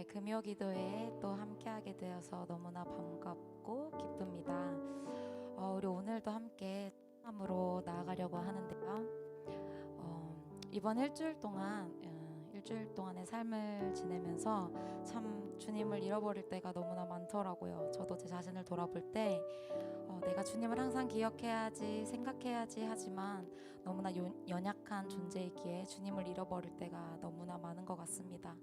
금요 기도회에 또 함께하게 되어서 너무나 반갑고 기쁩니다. 우리 오늘도 함께 함으로 나아가려고 하는데요. 이번 일주일 동안의 삶을 지내면서 참 주님을 잃어버릴 때가 너무나 많더라고요. 저도 제 자신을 돌아볼 때 내가 주님을 항상 기억해야지, 생각해야지 하지만 너무나 연약한 존재이기에 주님을 잃어버릴 때가 너무나 많은 것 같습니다.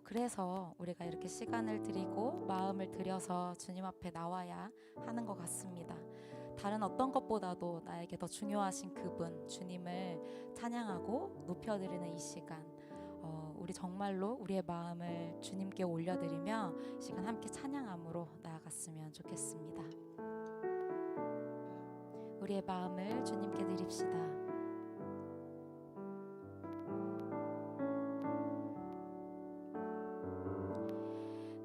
그래서 우리가 이렇게 시간을 드리고 마음을 들여서 주님 앞에 나와야 하는 것 같습니다. 다른 어떤 것보다도 나에게 더 중요하신 그분 주님을 찬양하고 높여드리는 이 시간, 우리 정말로 우리의 마음을 주님께 올려드리며 이 시간 함께 찬양함으로 나아갔으면 좋겠습니다. 우리의 마음을 주님께 드립시다.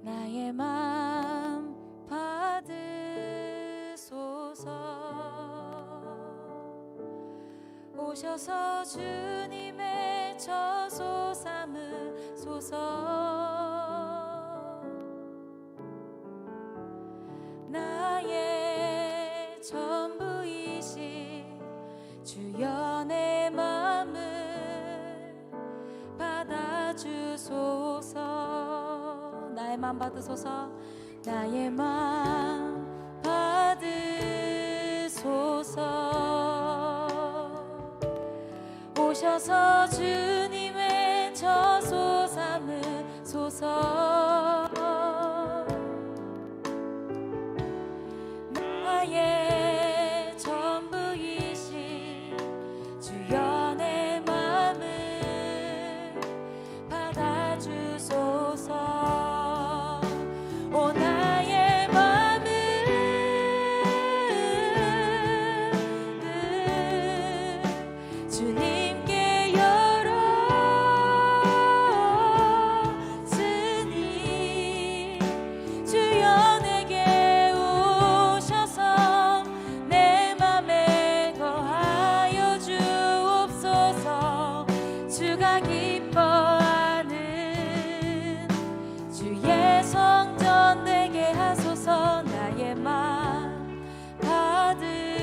나의 마음 받으소서. 오셔서 주님의 처소 삼으소서. 나의 전부이신 주여 내 마음을 받아주소서. 나의 마음 받으소서. 나의 마음 받으소서. 오셔서 주님의 처소 삼으소서. 나의 전부이신 주여 내 마음을 받아주소서. 오 나의 마음을 주님께 열었으니 주여 내게 오셔서 내 맘에 거하여 주옵소서. 주가 기뻐하는 주의 성전 되게 하소서. 나의 마음 받으소서.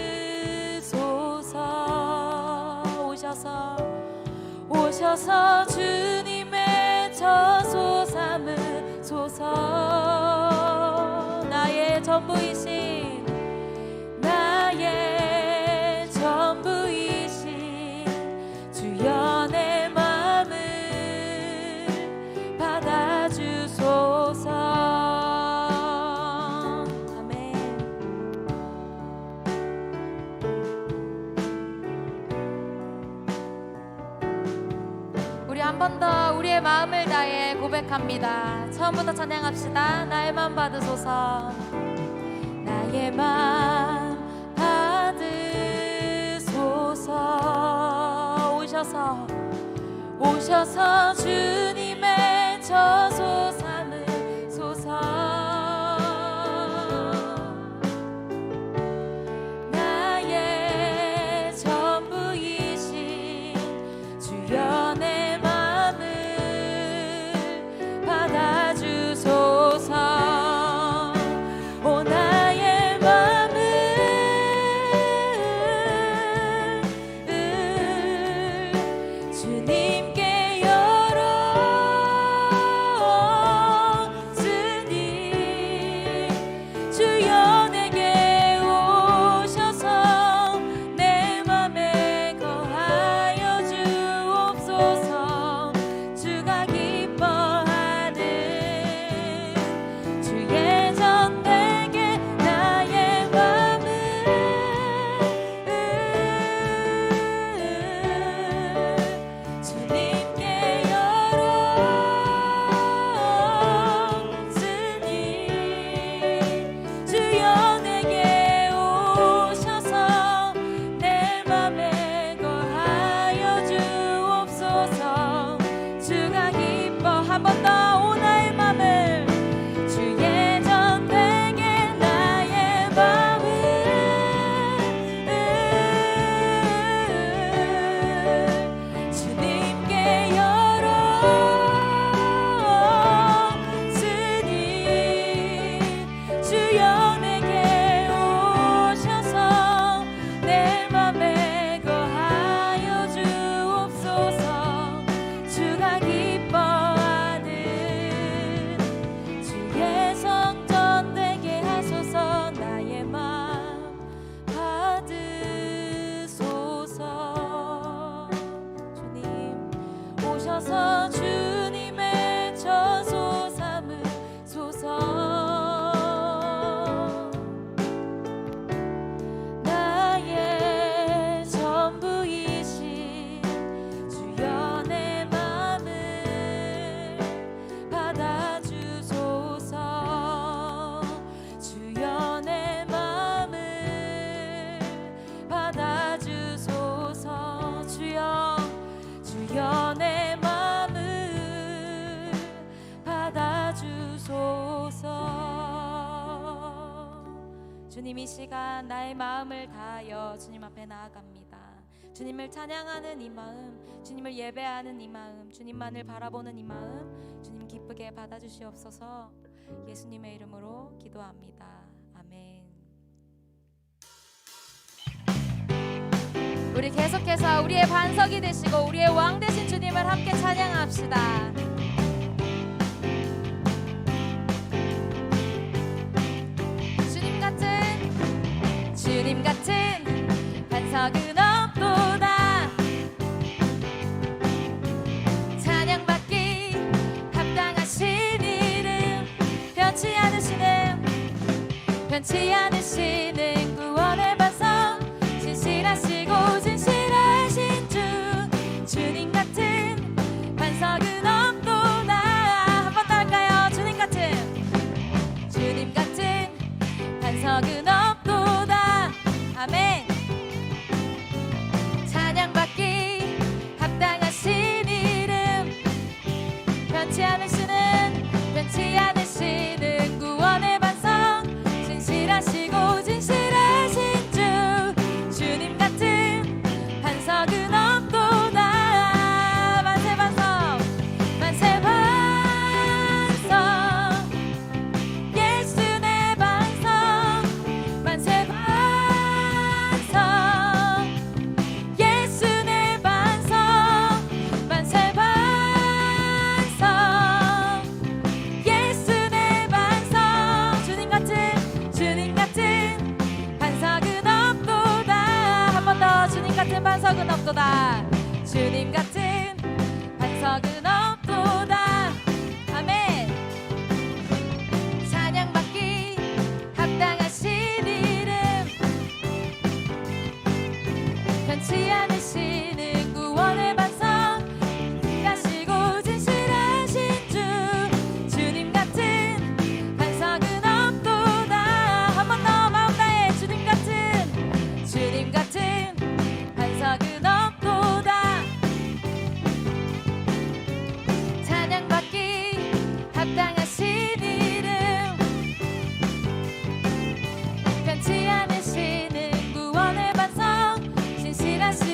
오셔서 주님의 처소 삼으소서. 나의 전부이신 주여 내 마음을 받아주소서. 아멘. 우리 한 번 더 우리의 마음을 다해 고백합니다. 처음부터 찬양합시다. 나의 마음 받으소서. 나의 마음 받으소서. 오셔서 주님의 처소 삼으소서. 나의 전부이신 주여 내 마음을 받아주소서. 오 나의 마음을 주님께 열었으니 주님 이 시간 나의 마음을 다하여 주님 앞에 나아갑니다. 주님을 찬양하는 이 마음, 주님을 예배하는 이 마음, 주님만을 바라보는 이 마음 주님 기쁘게 받아주시옵소서. 예수님의 이름으로 기도합니다. 아멘. 우리 계속해서 우리의 반석이 되시고 우리의 왕 되신 주님을 함께 찬양합시다. 주님 같은 반석은 없도다. 찬양받기 합당하신 이름, 변치 않으시는 구원의 반석, 진실하시고 진실하신 주, 주님 같은 반석은 없도다. 한 번 더 할까요? 주님 같은 반석은 없도다. 아멘. 찬양받기 합당하신 이름, 변치 않으시는 구원의 반석, 진실하시고 진실하신 주, 주님 같은 반석은 없도다. 만세 반석, 만세 반석, 예수 내 반석, 만세 반석, 예수 내 반석, 만세 반석, 예수 내 반석, 주님 같은 반석은 없도다. 한 번 더, 주님 같은 반석은 없도다. 주님 같은 반석은 없도다. 아멘. 찬양받기 합당하신 이름, 변치 않으시는 구원의 반석, 진실하시고 진실하신 주, 주님 같은 반석은 없도다. 한 번 더 마음 다해, 주님 같은 반석은 없도다. 찬양받기 합당하신 이름, 변치 않으시는 구원의 반석, 진실하시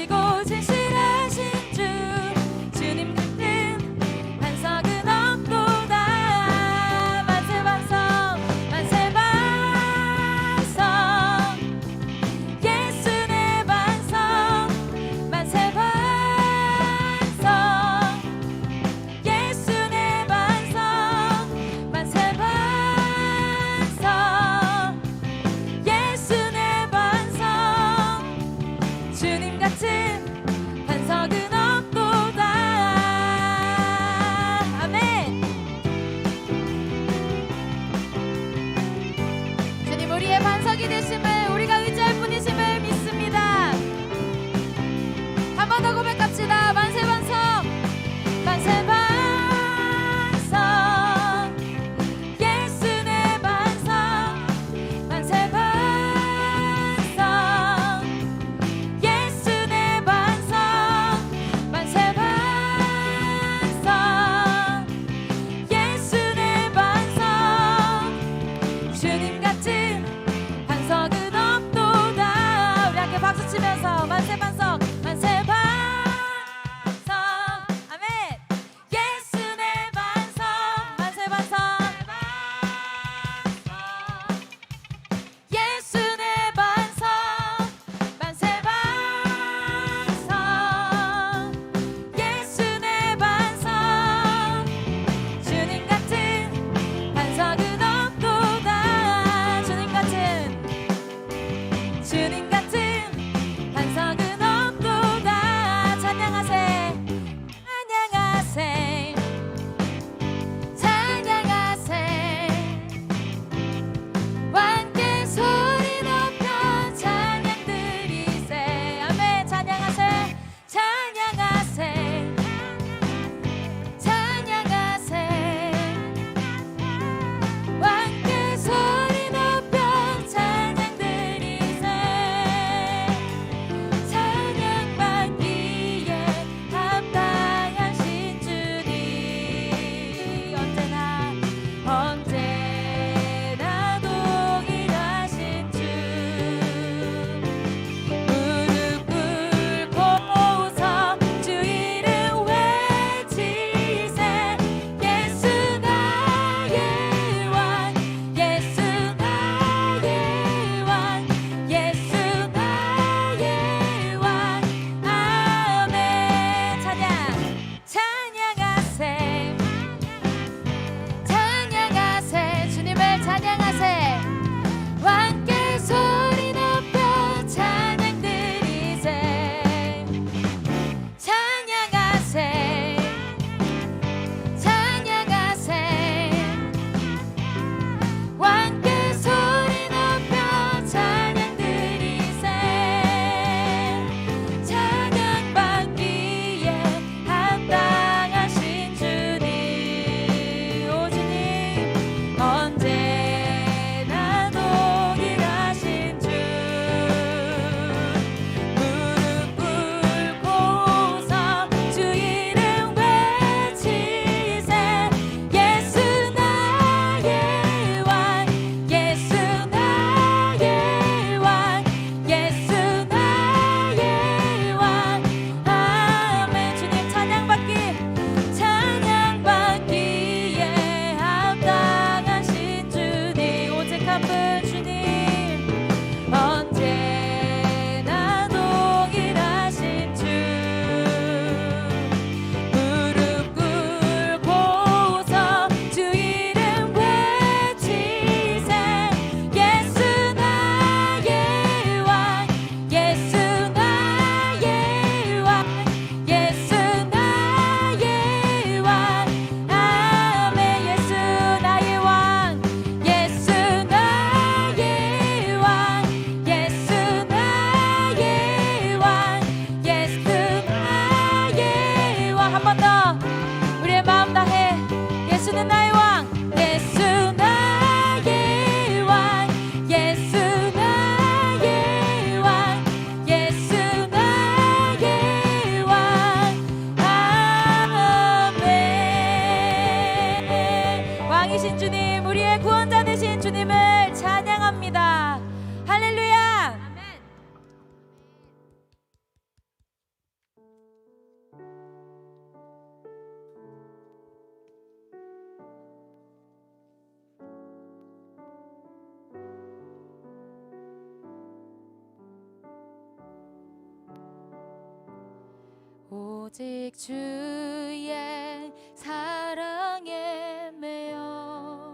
오직 주의 사랑에 매여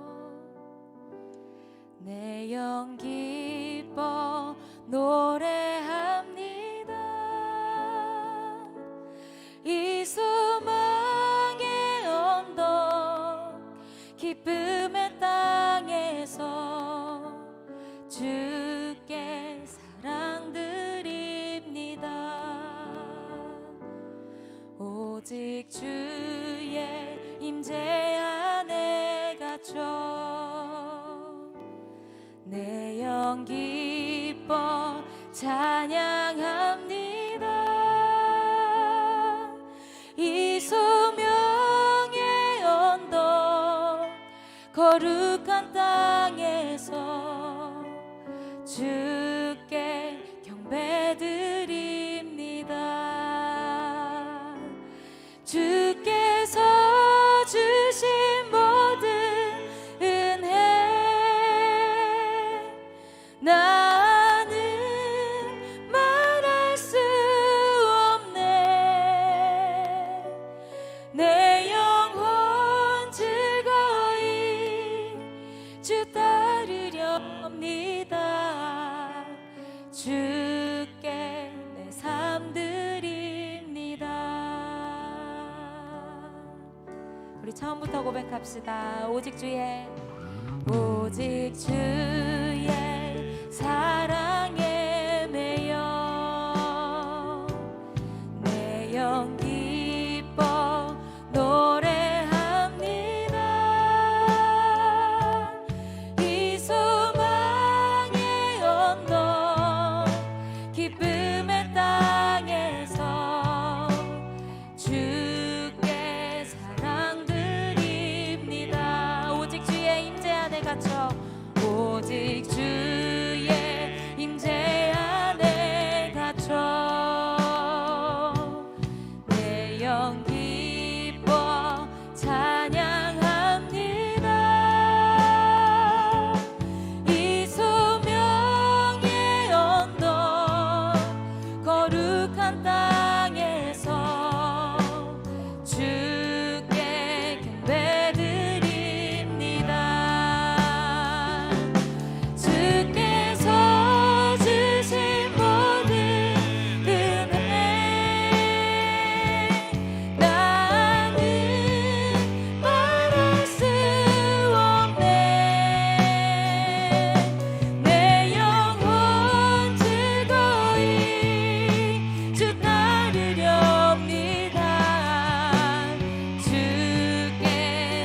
내 영 기뻐 노래합니다. 이 소망의 언덕 기쁨의 땅에서 주께 사랑 드립니다. 오직 주의 임재 안에 갇혀 내 영 기뻐 찬양합니다. 이 소명의 언덕 거룩한 땅에서 주께 경배드립니다. 주께서 주신 모든 은혜 나는 말할 수 없네. 내 영혼 즐거이 주 따르렵니다. 주께 내 삶 드립니다. 우리 처음부터 고백합시다. 오직 주의 사랑에 매여 내 영 기뻐 노래합니다. 이 소망의 언덕 기쁨의 땅에서 주께 사랑 드립니다. 오직 주의 임재 안에 갇혀 오직 주의 임재 안에 갇혀 내 영 기뻐 찬양합니다. 이 소명의 언덕 거룩한 땅에서 주께 경배드립니다. 주께서 주신 모든 은혜 나는 말할 수 없네. 내 영혼 즐거이 주 따르렵니다. 주께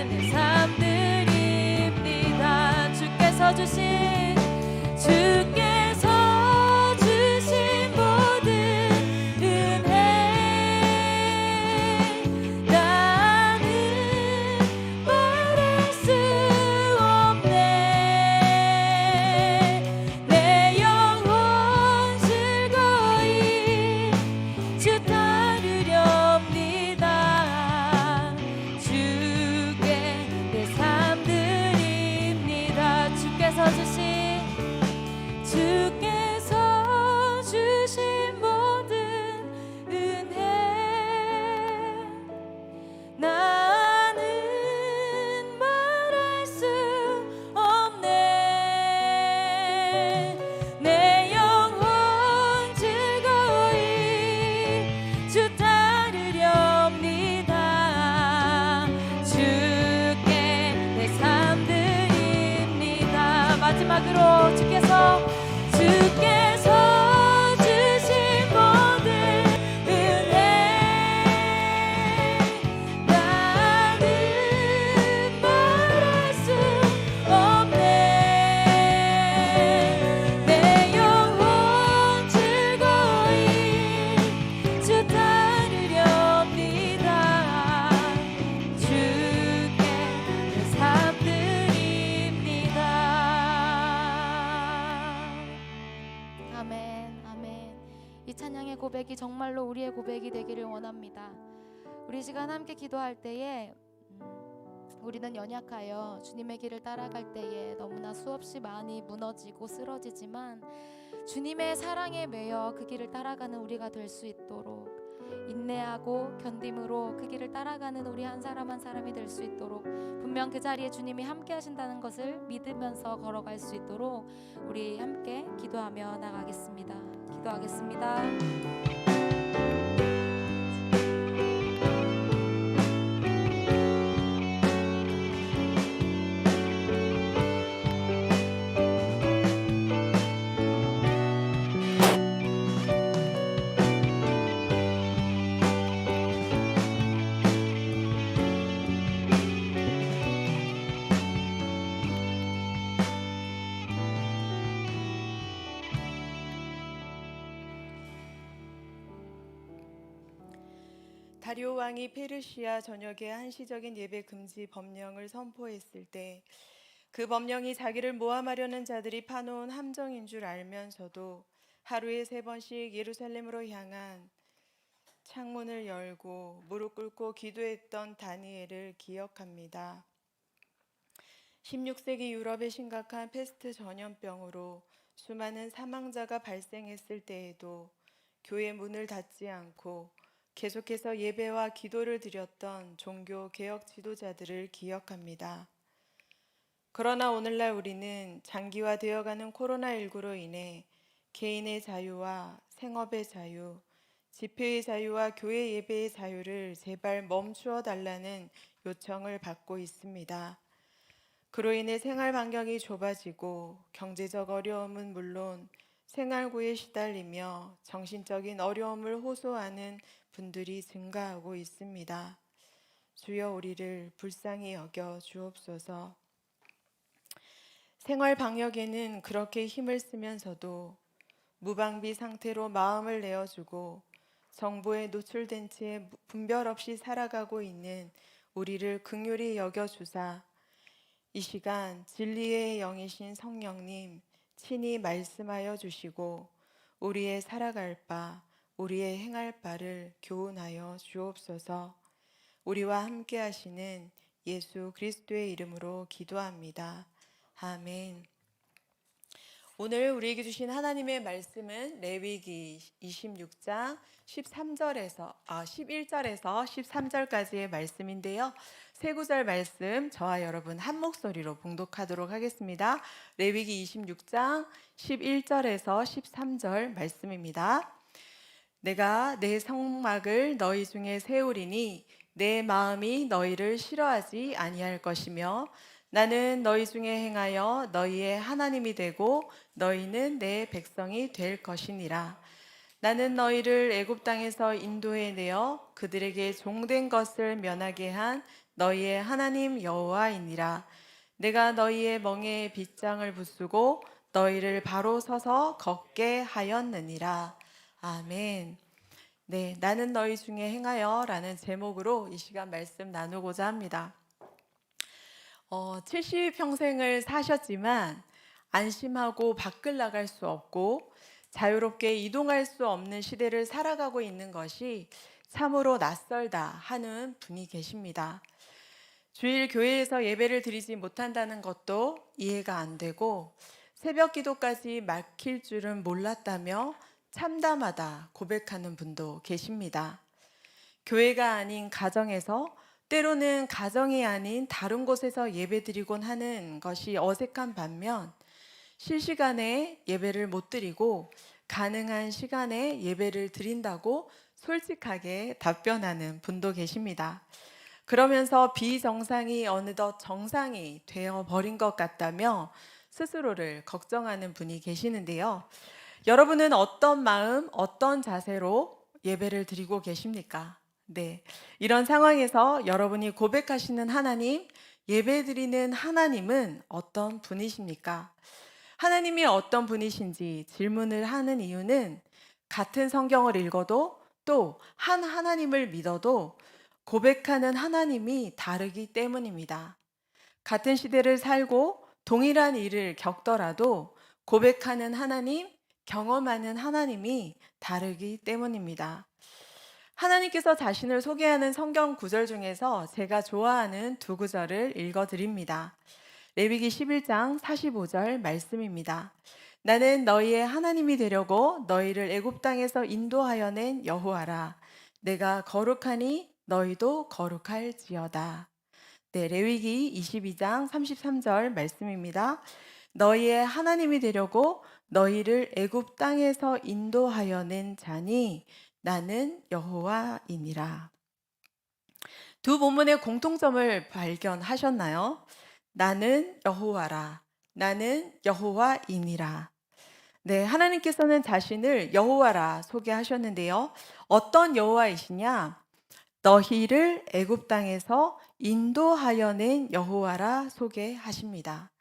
내 삶 드립니다. 주께서 주신 모든 은혜 나는 말할 수 없네. 내 영혼 즐거이 주 따르렵니다. 주께 내 삶 드립니다. 주께서 주신 모든 은혜 나는 말할 수 없네. 내 영혼 즐거이 주 따르렵니다. 주께 내 삶 드립니다. 마지막으로 주께서 주신 모든 은혜 나는 말할 수 없네. 내 영혼 즐거이 주 따르렵니다. 주께 내 삶 드립니다. 아멘, 아멘. 이 찬양의 고백이 정말로 우리의 고백이 되기를 원합니다. 우리 시간 함께 기도할 때에 우리는 연약하여 주님의 길을 따라갈 때에 너무나 수없이 많이 무너지고 쓰러지지만 주님의 사랑에 매여 그 길을 따라가는 우리가 될 수 있도록 인내하고 견딤으로 그 길을 따라가는 우리 한 사람 한 사람이 될 수 있도록, 분명 그 자리에 주님이 함께 하신다는 것을 믿으면서 걸어갈 수 있도록 우리 함께 기도하며 나가겠습니다. 기도하겠습니다. 다리오 왕이 페르시아 전역에 한시적인 예배 금지 법령을 선포했을 때 그 법령이 자기를 모함하려는 자들이 파놓은 함정인 줄 알면서도 하루에 3번씩 예루살렘으로 향한 창문을 열고 무릎 꿇고 기도했던 다니엘을 기억합니다. 16세기 유럽의 심각한 패스트 전염병으로 수많은 사망자가 발생했을 때에도 교회 문을 닫지 않고 계속해서 예배와 기도를 드렸던 종교 개혁 지도자들을 기억합니다. 그러나 오늘날 우리는 장기화되어가는 코로나19로 인해 개인의 자유와 생업의 자유, 집회의 자유와 교회 예배의 자유를 제발 멈추어 달라는 요청을 받고 있습니다. 그로 인해 생활 반경이 좁아지고 경제적 어려움은 물론 생활고에 시달리며 정신적인 어려움을 호소하는 분들이 증가하고 있습니다. 주여 우리를 불쌍히 여겨 주옵소서. 생활 방역에는 그렇게 힘을 쓰면서도 무방비 상태로 마음을 내어주고 정보에 노출된 채 분별 없이 살아가고 있는 우리를 긍휼히 여겨주사 이 시간 진리의 영이신 성령님 친히 말씀하여 주시고 우리의 살아갈 바, 우리의 행할 바를 교훈하여 주옵소서. 우리와 함께 하시는 예수 그리스도의 이름으로 기도합니다. 아멘. 오늘 우리에게 주신 하나님의 말씀은 레위기 26장 11절에서 13절까지의 말씀인데요. 세 구절 말씀 저와 여러분 한 목소리로 봉독하도록 하겠습니다. 레위기 26장 11절에서 13절 말씀입니다. 내가 내 성막을 너희 중에 세우리니 내 마음이 너희를 싫어하지 아니할 것이며 나는 너희 중에 행하여 너희의 하나님이 되고 너희는 내 백성이 될 것이니라. 나는 너희를 애굽 땅에서 인도해 내어 그들에게 종된 것을 면하게 한 너희의 하나님 여호와이니라. 내가 너희의 멍에에 빗장을 부수고 너희를 바로 서서 걷게 하였느니라. 아멘. 네, 나는 너희 중에 행하여 라는 제목으로 이 시간 말씀 나누고자 합니다. 70평생을 사셨지만 안심하고 밖을 나갈 수 없고 자유롭게 이동할 수 없는 시대를 살아가고 있는 것이 참으로 낯설다 하는 분이 계십니다. 주일 교회에서 예배를 드리지 못한다는 것도 이해가 안 되고 새벽 기도까지 막힐 줄은 몰랐다며 참담하다 고백하는 분도 계십니다. 교회가 아닌 가정에서 때로는 가정이 아닌 다른 곳에서 예배드리곤 하는 것이 어색한 반면 실시간에 예배를 못 드리고 가능한 시간에 예배를 드린다고 솔직하게 답변하는 분도 계십니다. 그러면서 비정상이 어느덧 정상이 되어버린 것 같다며 스스로를 걱정하는 분이 계시는데요. 여러분은 어떤 마음, 어떤 자세로 예배를 드리고 계십니까? 네, 이런 상황에서 여러분이 고백하시는 하나님, 예배드리는 하나님은 어떤 분이십니까? 하나님이 어떤 분이신지 질문을 하는 이유는 같은 성경을 읽어도 또 한 하나님을 믿어도 고백하는 하나님이 다르기 때문입니다. 같은 시대를 살고 동일한 일을 겪더라도 고백하는 하나님, 경험하는 하나님이 다르기 때문입니다. 하나님께서 자신을 소개하는 성경 구절 중에서 제가 좋아하는 두 구절을 읽어드립니다. 레위기 11장 45절 말씀입니다. 나는 너희의 하나님이 되려고 너희를 애굽 땅에서 인도하여 낸 여호와라. 내가 거룩하니 너희도 거룩할지어다. 네, 레위기 22장 33절 말씀입니다. 너희의 하나님이 되려고 너희를 애굽 땅에서 인도하여 낸 자니 나는 여호와이니라. 두 본문의 공통점을 발견하셨나요? 나는 여호와라. 나는 여호와이니라. 네, 하나님께서는 자신을 여호와라 소개하셨는데요. 어떤 여호와이시냐? 너희를 애굽 땅에서 인도하여 낸 여호와라 소개하십니다.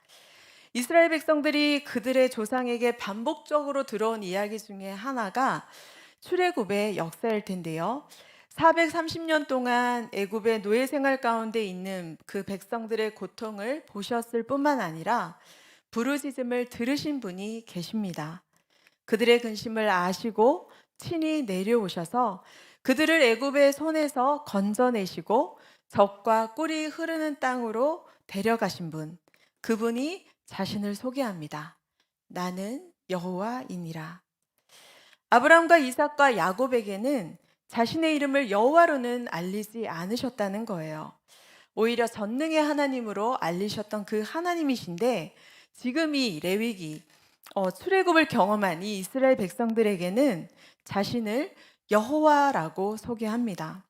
이스라엘 백성들이 그들의 조상에게 반복적으로 들어온 이야기 중에 하나가 출애굽의 역사일 텐데요. 430년 동안 애굽의 노예 생활 가운데 있는 그 백성들의 고통을 보셨을 뿐만 아니라 부르짖음을 들으신 분이 계십니다. 그들의 근심을 아시고 친히 내려오셔서 그들을 애굽의 손에서 건져내시고 적과 꿀이 흐르는 땅으로 데려가신 분, 그분이 자신을 소개합니다. 나는 여호와이니라. 아브라함과 이삭과 야곱에게는 자신의 이름을 여호와로는 알리지 않으셨다는 거예요. 오히려 전능의 하나님으로 알리셨던 그 하나님이신데 지금 이 레위기 출애굽을 경험한 이 이스라엘 백성들에게는 자신을 여호와라고 소개합니다.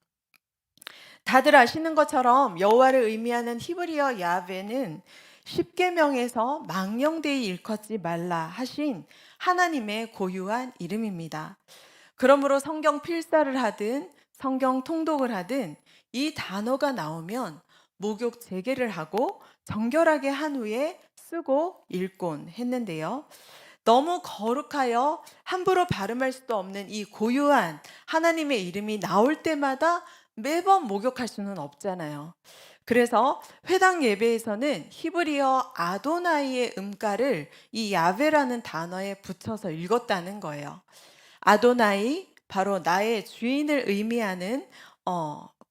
다들 아시는 것처럼 여호와를 의미하는 히브리어 야훼는 십계명에서 망령되이 일컫지 말라 하신 하나님의 고유한 이름입니다. 그러므로 성경 필사를 하든 성경 통독을 하든 이 단어가 나오면 목욕 재개를 하고 정결하게 한 후에 쓰고 읽곤 했는데요. 너무 거룩하여 함부로 발음할 수도 없는 이 고유한 하나님의 이름이 나올 때마다 매번 목욕할 수는 없잖아요. 그래서 회당 예배에서는 히브리어 아도나이의 음가를 이 야훼라는 단어에 붙여서 읽었다는 거예요. 아도나이, 바로 나의 주인을 의미하는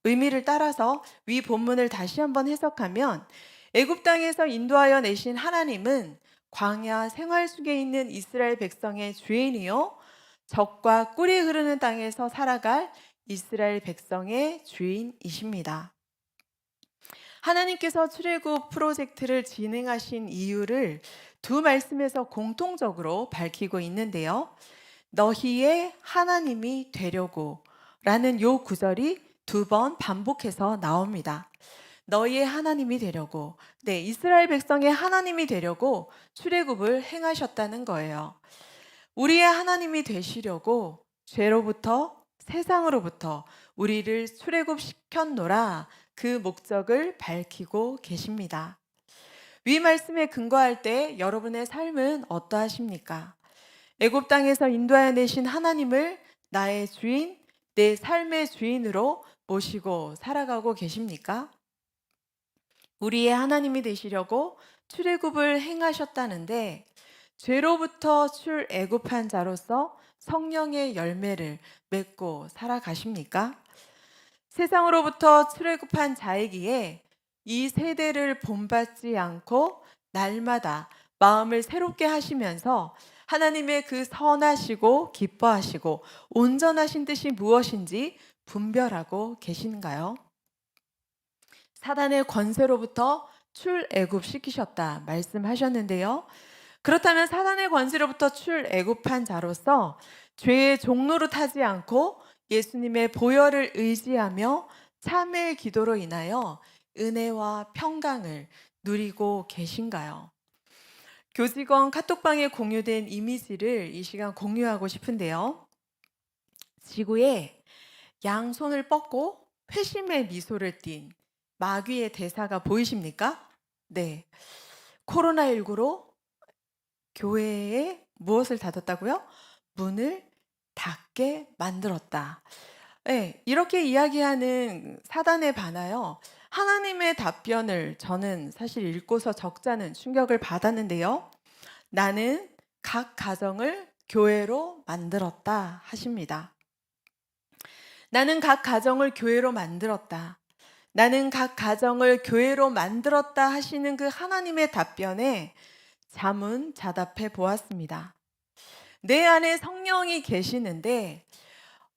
의미를 따라서 위 본문을 다시 한번 해석하면 애굽 땅에서 인도하여 내신 하나님은 광야 생활 속에 있는 이스라엘 백성의 주인이요 적과 꿀이 흐르는 땅에서 살아갈 이스라엘 백성의 주인이십니다. 하나님께서 출애굽 프로젝트를 진행하신 이유를 두 말씀에서 공통적으로 밝히고 있는데요. 너희의 하나님이 되려고 라는 요 구절이 두 번 반복해서 나옵니다. 너희의 하나님이 되려고, 네, 이스라엘 백성의 하나님이 되려고 출애굽을 행하셨다는 거예요. 우리의 하나님이 되시려고 죄로부터 세상으로부터 우리를 출애굽시켰노라 그 목적을 밝히고 계십니다. 위 말씀에 근거할 때 여러분의 삶은 어떠하십니까? 애굽 땅에서 인도하여 내신 하나님을 나의 주인, 내 삶의 주인으로 모시고 살아가고 계십니까? 우리의 하나님이 되시려고 출애굽을 행하셨다는데 죄로부터 출애굽한 자로서 성령의 열매를 맺고 살아가십니까? 세상으로부터 출애굽한 자이기에 이 세대를 본받지 않고 날마다 마음을 새롭게 하시면서 하나님의 그 선하시고 기뻐하시고 온전하신 뜻이 무엇인지 분별하고 계신가요? 사단의 권세로부터 출애굽시키셨다 말씀하셨는데요. 그렇다면 사단의 권세로부터 출애굽한 자로서 죄의 종로로 타지 않고 예수님의 보혈을 의지하며 참회의 기도로 인하여 은혜와 평강을 누리고 계신가요? 교직원 카톡방에 공유된 이미지를 이 시간 공유하고 싶은데요. 지구에 양손을 뻗고 회심의 미소를 띤 마귀의 대사가 보이십니까? 네. 코로나19로 교회에 무엇을 닫았다고요? 문을 닫게 만들었다. 네, 이렇게 이야기하는 사단에 반하여 하나님의 답변을 저는 사실 읽고서 적잖은 충격을 받았는데요. 나는 각 가정을 교회로 만들었다 하십니다. 나는 각 가정을 교회로 만들었다. 나는 각 가정을 교회로 만들었다 하시는 그 하나님의 답변에 자문자답해 보았습니다. 내 안에 성령이 계시는데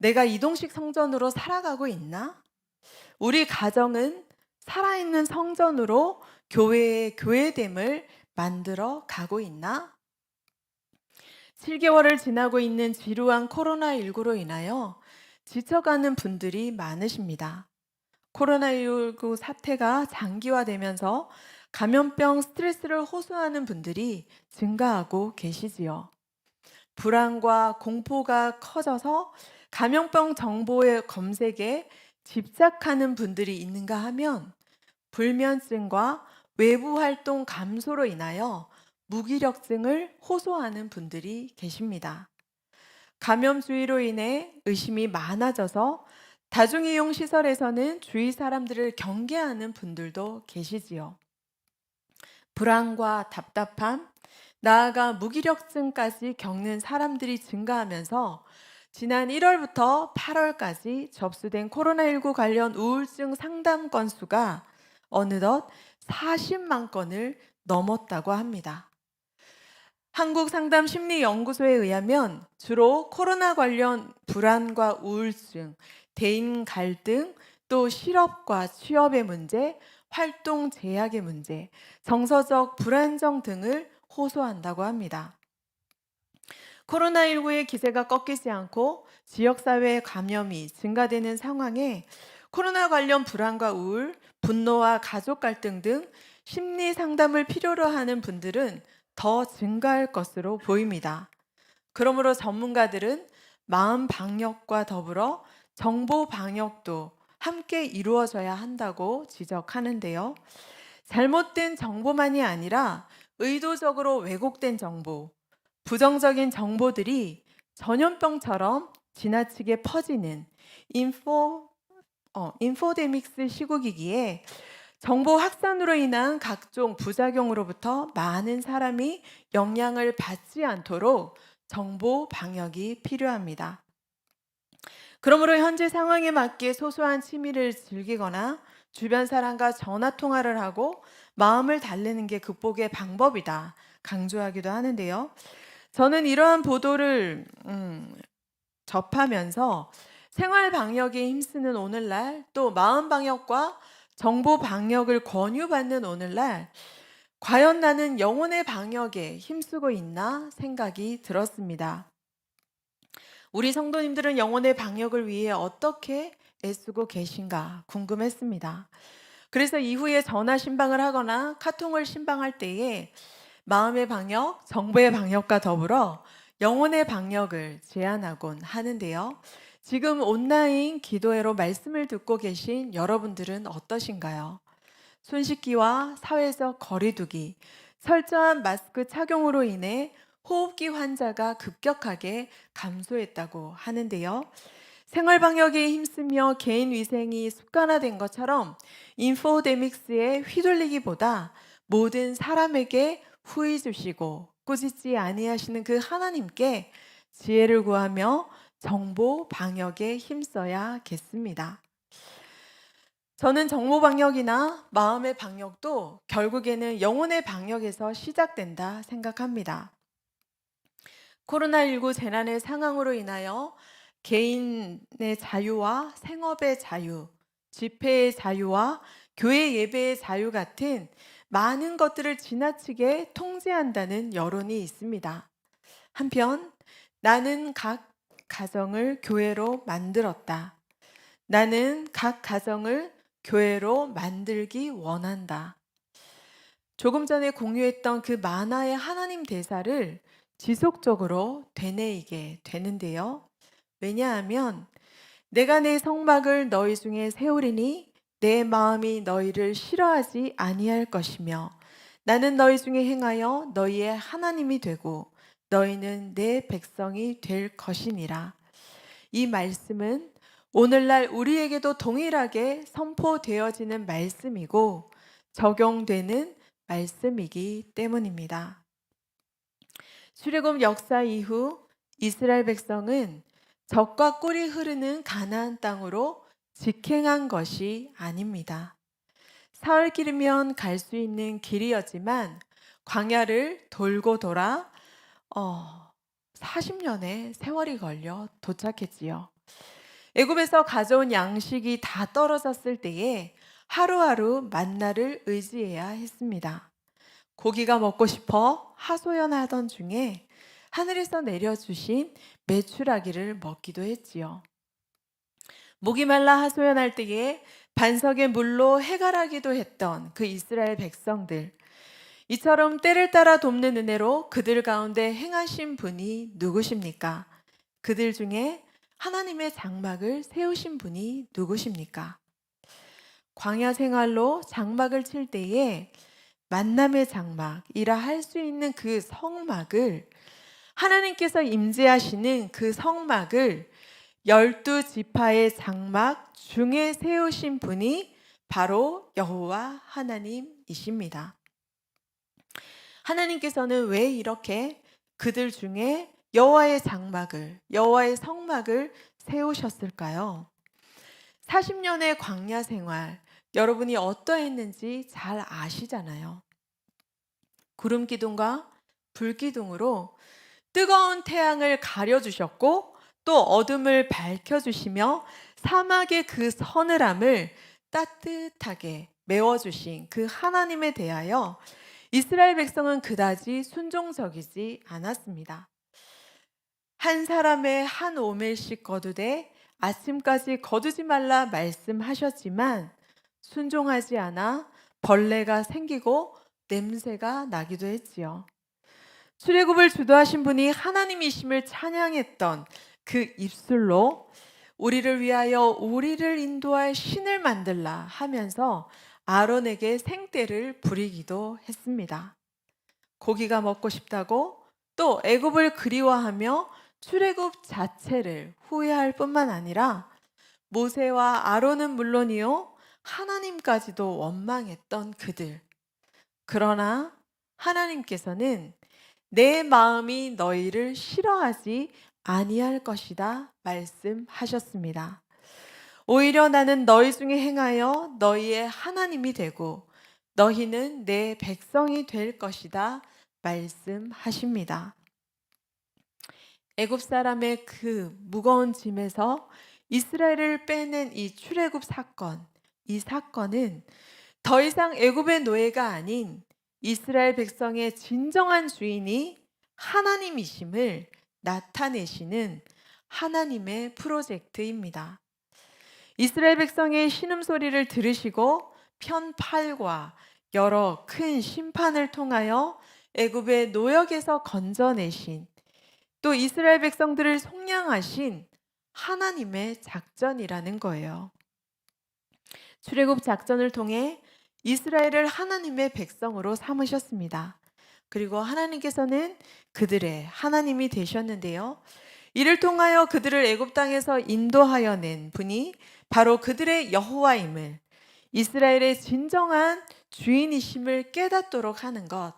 내가 이동식 성전으로 살아가고 있나? 우리 가정은 살아있는 성전으로 교회의 교회됨을 만들어 가고 있나? 7개월을 지나고 있는 지루한 코로나19로 인하여 지쳐가는 분들이 많으십니다. 코로나19 사태가 장기화되면서 감염병 스트레스를 호소하는 분들이 증가하고 계시지요. 불안과 공포가 커져서 감염병 정보의 검색에 집착하는 분들이 있는가 하면 불면증과 외부 활동 감소로 인하여 무기력증을 호소하는 분들이 계십니다. 감염주의로 인해 의심이 많아져서 다중이용 시설에서는 주위 사람들을 경계하는 분들도 계시지요. 불안과 답답함, 나아가 무기력증까지 겪는 사람들이 증가하면서 지난 1월부터 8월까지 접수된 코로나19 관련 우울증 상담 건수가 어느덧 40만 건을 넘었다고 합니다. 한국상담심리연구소에 의하면 주로 코로나 관련 불안과 우울증, 대인 갈등, 또 실업과 취업의 문제, 활동 제약의 문제, 정서적 불안정 등을 호소한다고 합니다. 코로나19의 기세가 꺾이지 않고 지역사회 감염이 증가되는 상황에 코로나 관련 불안과 우울, 분노와 가족 갈등 등 심리 상담을 필요로 하는 분들은 더 증가할 것으로 보입니다. 그러므로 전문가들은 마음 방역과 더불어 정보 방역도 함께 이루어져야 한다고 지적하는데요. 잘못된 정보만이 아니라 의도적으로 왜곡된 정보, 부정적인 정보들이 전염병처럼 지나치게 퍼지는 인포데믹스 시국이기에 정보 확산으로 인한 각종 부작용으로부터 많은 사람이 영향을 받지 않도록 정보 방역이 필요합니다. 그러므로 현재 상황에 맞게 소소한 취미를 즐기거나 주변 사람과 전화 통화를 하고 마음을 달래는 게 극복의 방법이다 강조하기도 하는데요. 저는 이러한 보도를 접하면서 생활 방역에 힘쓰는 오늘날, 또 마음 방역과 정보 방역을 권유받는 오늘날, 과연 나는 영혼의 방역에 힘쓰고 있나 생각이 들었습니다. 우리 성도님들은 영혼의 방역을 위해 어떻게 애쓰고 계신가 궁금했습니다. 그래서 이후에 전화 신방을 하거나 카톡을 신방할 때에 마음의 방역, 정보의 방역과 더불어 영혼의 방역을 제안하곤 하는데요. 지금 온라인 기도회로 말씀을 듣고 계신 여러분들은 어떠신가요? 손 씻기와 사회적 거리두기, 철저한 마스크 착용으로 인해 호흡기 환자가 급격하게 감소했다고 하는데요. 생활 방역에 힘쓰며 개인 위생이 습관화된 것처럼 인포데믹스에 휘둘리기보다 모든 사람에게 후히 주시고 꾸짖지 아니하시는 그 하나님께 지혜를 구하며 정보 방역에 힘써야겠습니다. 저는 정보 방역이나 마음의 방역도 결국에는 영혼의 방역에서 시작된다 생각합니다. 코로나19 재난의 상황으로 인하여 개인의 자유와 생업의 자유, 집회의 자유와 교회 예배의 자유 같은 많은 것들을 지나치게 통제한다는 여론이 있습니다. 한편 나는 각 가정을 교회로 만들었다. 나는 각 가정을 교회로 만들기 원한다. 조금 전에 공유했던 그 만화의 하나님 대사를 지속적으로 되뇌이게 되는데요. 왜냐하면 내가 내 성막을 너희 중에 세우리니 내 마음이 너희를 싫어하지 아니할 것이며 나는 너희 중에 행하여 너희의 하나님이 되고 너희는 내 백성이 될 것이니라. 이 말씀은 오늘날 우리에게도 동일하게 선포되어지는 말씀이고 적용되는 말씀이기 때문입니다. 출애굽 역사 이후 이스라엘 백성은 적과 꿀이 흐르는 가나안 땅으로 직행한 것이 아닙니다. 사흘 길이면 갈 수 있는 길이었지만 광야를 돌고 돌아 40년의 세월이 걸려 도착했지요. 애굽에서 가져온 양식이 다 떨어졌을 때에 하루하루 만나를 의지해야 했습니다. 고기가 먹고 싶어 하소연하던 중에 하늘에서 내려주신 메추라기를 먹기도 했지요. 목이 말라 하소연할 때에 반석의 물로 해갈하기도 했던 그 이스라엘 백성들. 이처럼 때를 따라 돕는 은혜로 그들 가운데 행하신 분이 누구십니까? 그들 중에 하나님의 장막을 세우신 분이 누구십니까? 광야 생활로 장막을 칠 때에 만남의 장막이라 할 수 있는 그 성막을, 하나님께서 임재하시는 그 성막을 12지파의 장막 중에 세우신 분이 바로 여호와 하나님이십니다. 하나님께서는 왜 이렇게 그들 중에 여호와의 장막을, 여호와의 성막을 세우셨을까요? 40년의 광야 생활, 여러분이 어떠했는지 잘 아시잖아요. 구름 기둥과 불 기둥으로 뜨거운 태양을 가려주셨고 또 어둠을 밝혀주시며 사막의 그 서늘함을 따뜻하게 메워주신 그 하나님에 대하여 이스라엘 백성은 그다지 순종적이지 않았습니다. 한 사람의 한 오멜씩 거두되 아침까지 거두지 말라 말씀하셨지만 순종하지 않아 벌레가 생기고 냄새가 나기도 했지요. 출애굽을 주도하신 분이 하나님이심을 찬양했던 그 입술로 우리를 위하여 우리를 인도할 신을 만들라 하면서 아론에게 생떼를 부리기도 했습니다. 고기가 먹고 싶다고 또 애굽을 그리워하며 출애굽 자체를 후회할 뿐만 아니라 모세와 아론은 물론이요 하나님까지도 원망했던 그들. 그러나 하나님께서는 내 마음이 너희를 싫어하지 아니할 것이다 말씀하셨습니다. 오히려 나는 너희 중에 행하여 너희의 하나님이 되고 너희는 내 백성이 될 것이다 말씀하십니다. 애굽 사람의 그 무거운 짐에서 이스라엘을 빼낸 이 출애굽 사건, 이 사건은 더 이상 애굽의 노예가 아닌 이스라엘 백성의 진정한 주인이 하나님이심을 나타내시는 하나님의 프로젝트입니다. 이스라엘 백성의 신음소리를 들으시고 편 8과 여러 큰 심판을 통하여 애굽의 노역에서 건져내신 또 이스라엘 백성들을 속량하신 하나님의 작전이라는 거예요. 출애굽 작전을 통해 이스라엘을 하나님의 백성으로 삼으셨습니다. 그리고 하나님께서는 그들의 하나님이 되셨는데요. 이를 통하여 그들을 애굽 땅에서 인도하여 낸 분이 바로 그들의 여호와임을, 이스라엘의 진정한 주인이심을 깨닫도록 하는 것,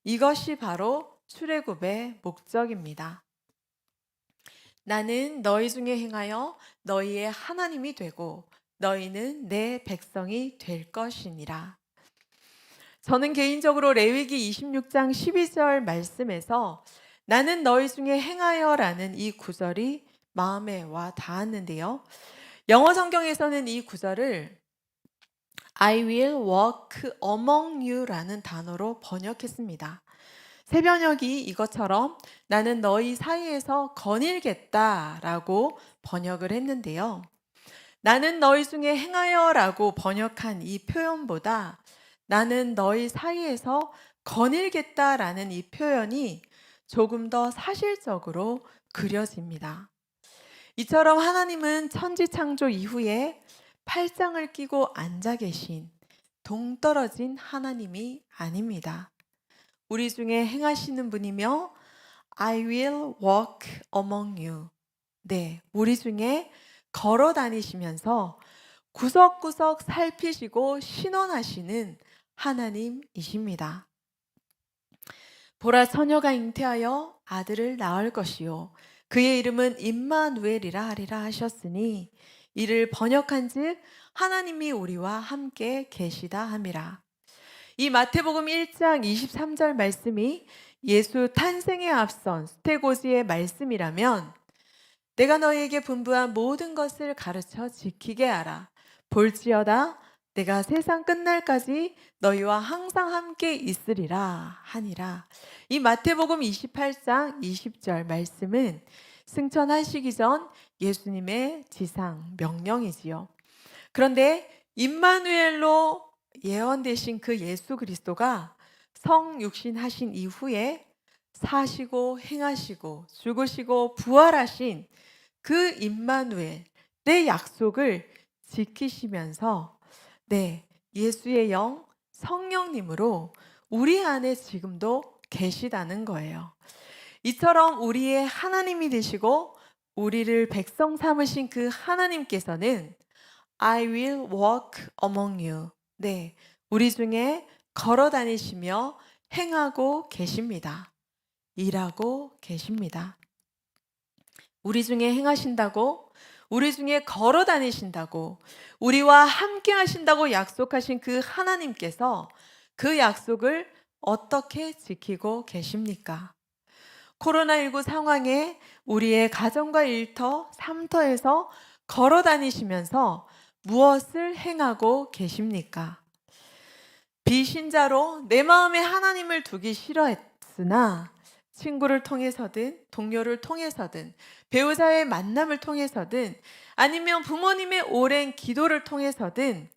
이것이 바로 출애굽의 목적입니다. 나는 너희 중에 행하여 너희의 하나님이 되고 너희는 내 백성이 될 것이니라. 저는 개인적으로 레위기 26장 12절 말씀에서 나는 너희 중에 행하여라는 이 구절이 마음에 와 닿았는데요. 영어 성경에서는 이 구절을 I will walk among you라는 단어로 번역했습니다. 새번역이 이것처럼 나는 너희 사이에서 거닐겠다라고 번역을 했는데요. 나는 너희 중에 행하여라고 번역한 이 표현보다 나는 너희 사이에서 거닐겠다라는 이 표현이 조금 더 사실적으로 그려집니다. 이처럼 하나님은 천지 창조 이후에 팔짱을 끼고 앉아 계신 동떨어진 하나님이 아닙니다. 우리 중에 행하시는 분이며 I will walk among you. 네, 우리 중에 걸어 다니시면서 구석구석 살피시고 신원하시는 하나님이십니다. 보라, 처녀가 잉태하여 아들을 낳을 것이요 그의 이름은 임마누엘이라 하리라 하셨으니 이를 번역한즉 하나님이 우리와 함께 계시다 함이라. 이 마태복음 1장 23절 말씀이 예수 탄생에 앞선 수태고지의 말씀이라면 내가 너희에게 분부한 모든 것을 가르쳐 지키게 하라. 볼지어다 내가 세상 끝날까지 너희와 항상 함께 있으리라 하니라. 이 마태복음 28장 20절 말씀은 승천하시기 전 예수님의 지상 명령이지요. 그런데 임마누엘로 예언되신 그 예수 그리스도가 성육신하신 이후에 사시고 행하시고 죽으시고 부활하신 그 임마누엘의 약속을 지키시면서 예수의 영 성령님으로 우리 안에 지금도 계시다는 거예요. 이처럼 우리의 하나님이 되시고 우리를 백성 삼으신 그 하나님께서는 I will walk among you. 우리 중에 걸어 다니시며 행하고 계십니다. 일하고 계십니다. 우리 중에 행하신다고, 우리 중에 걸어 다니신다고, 우리와 함께 하신다고 약속하신 그 하나님께서 그 약속을 어떻게 지키고 계십니까? 코로나19 상황에 우리의 가정과 일터, 삶터에서 걸어 다니시면서 무엇을 행하고 계십니까? 비신자로 내 마음에 하나님을 두기 싫어했으나 친구를 통해서든 동료를 통해서든 배우자의 만남을 통해서든 아니면 부모님의 오랜 기도를 통해서든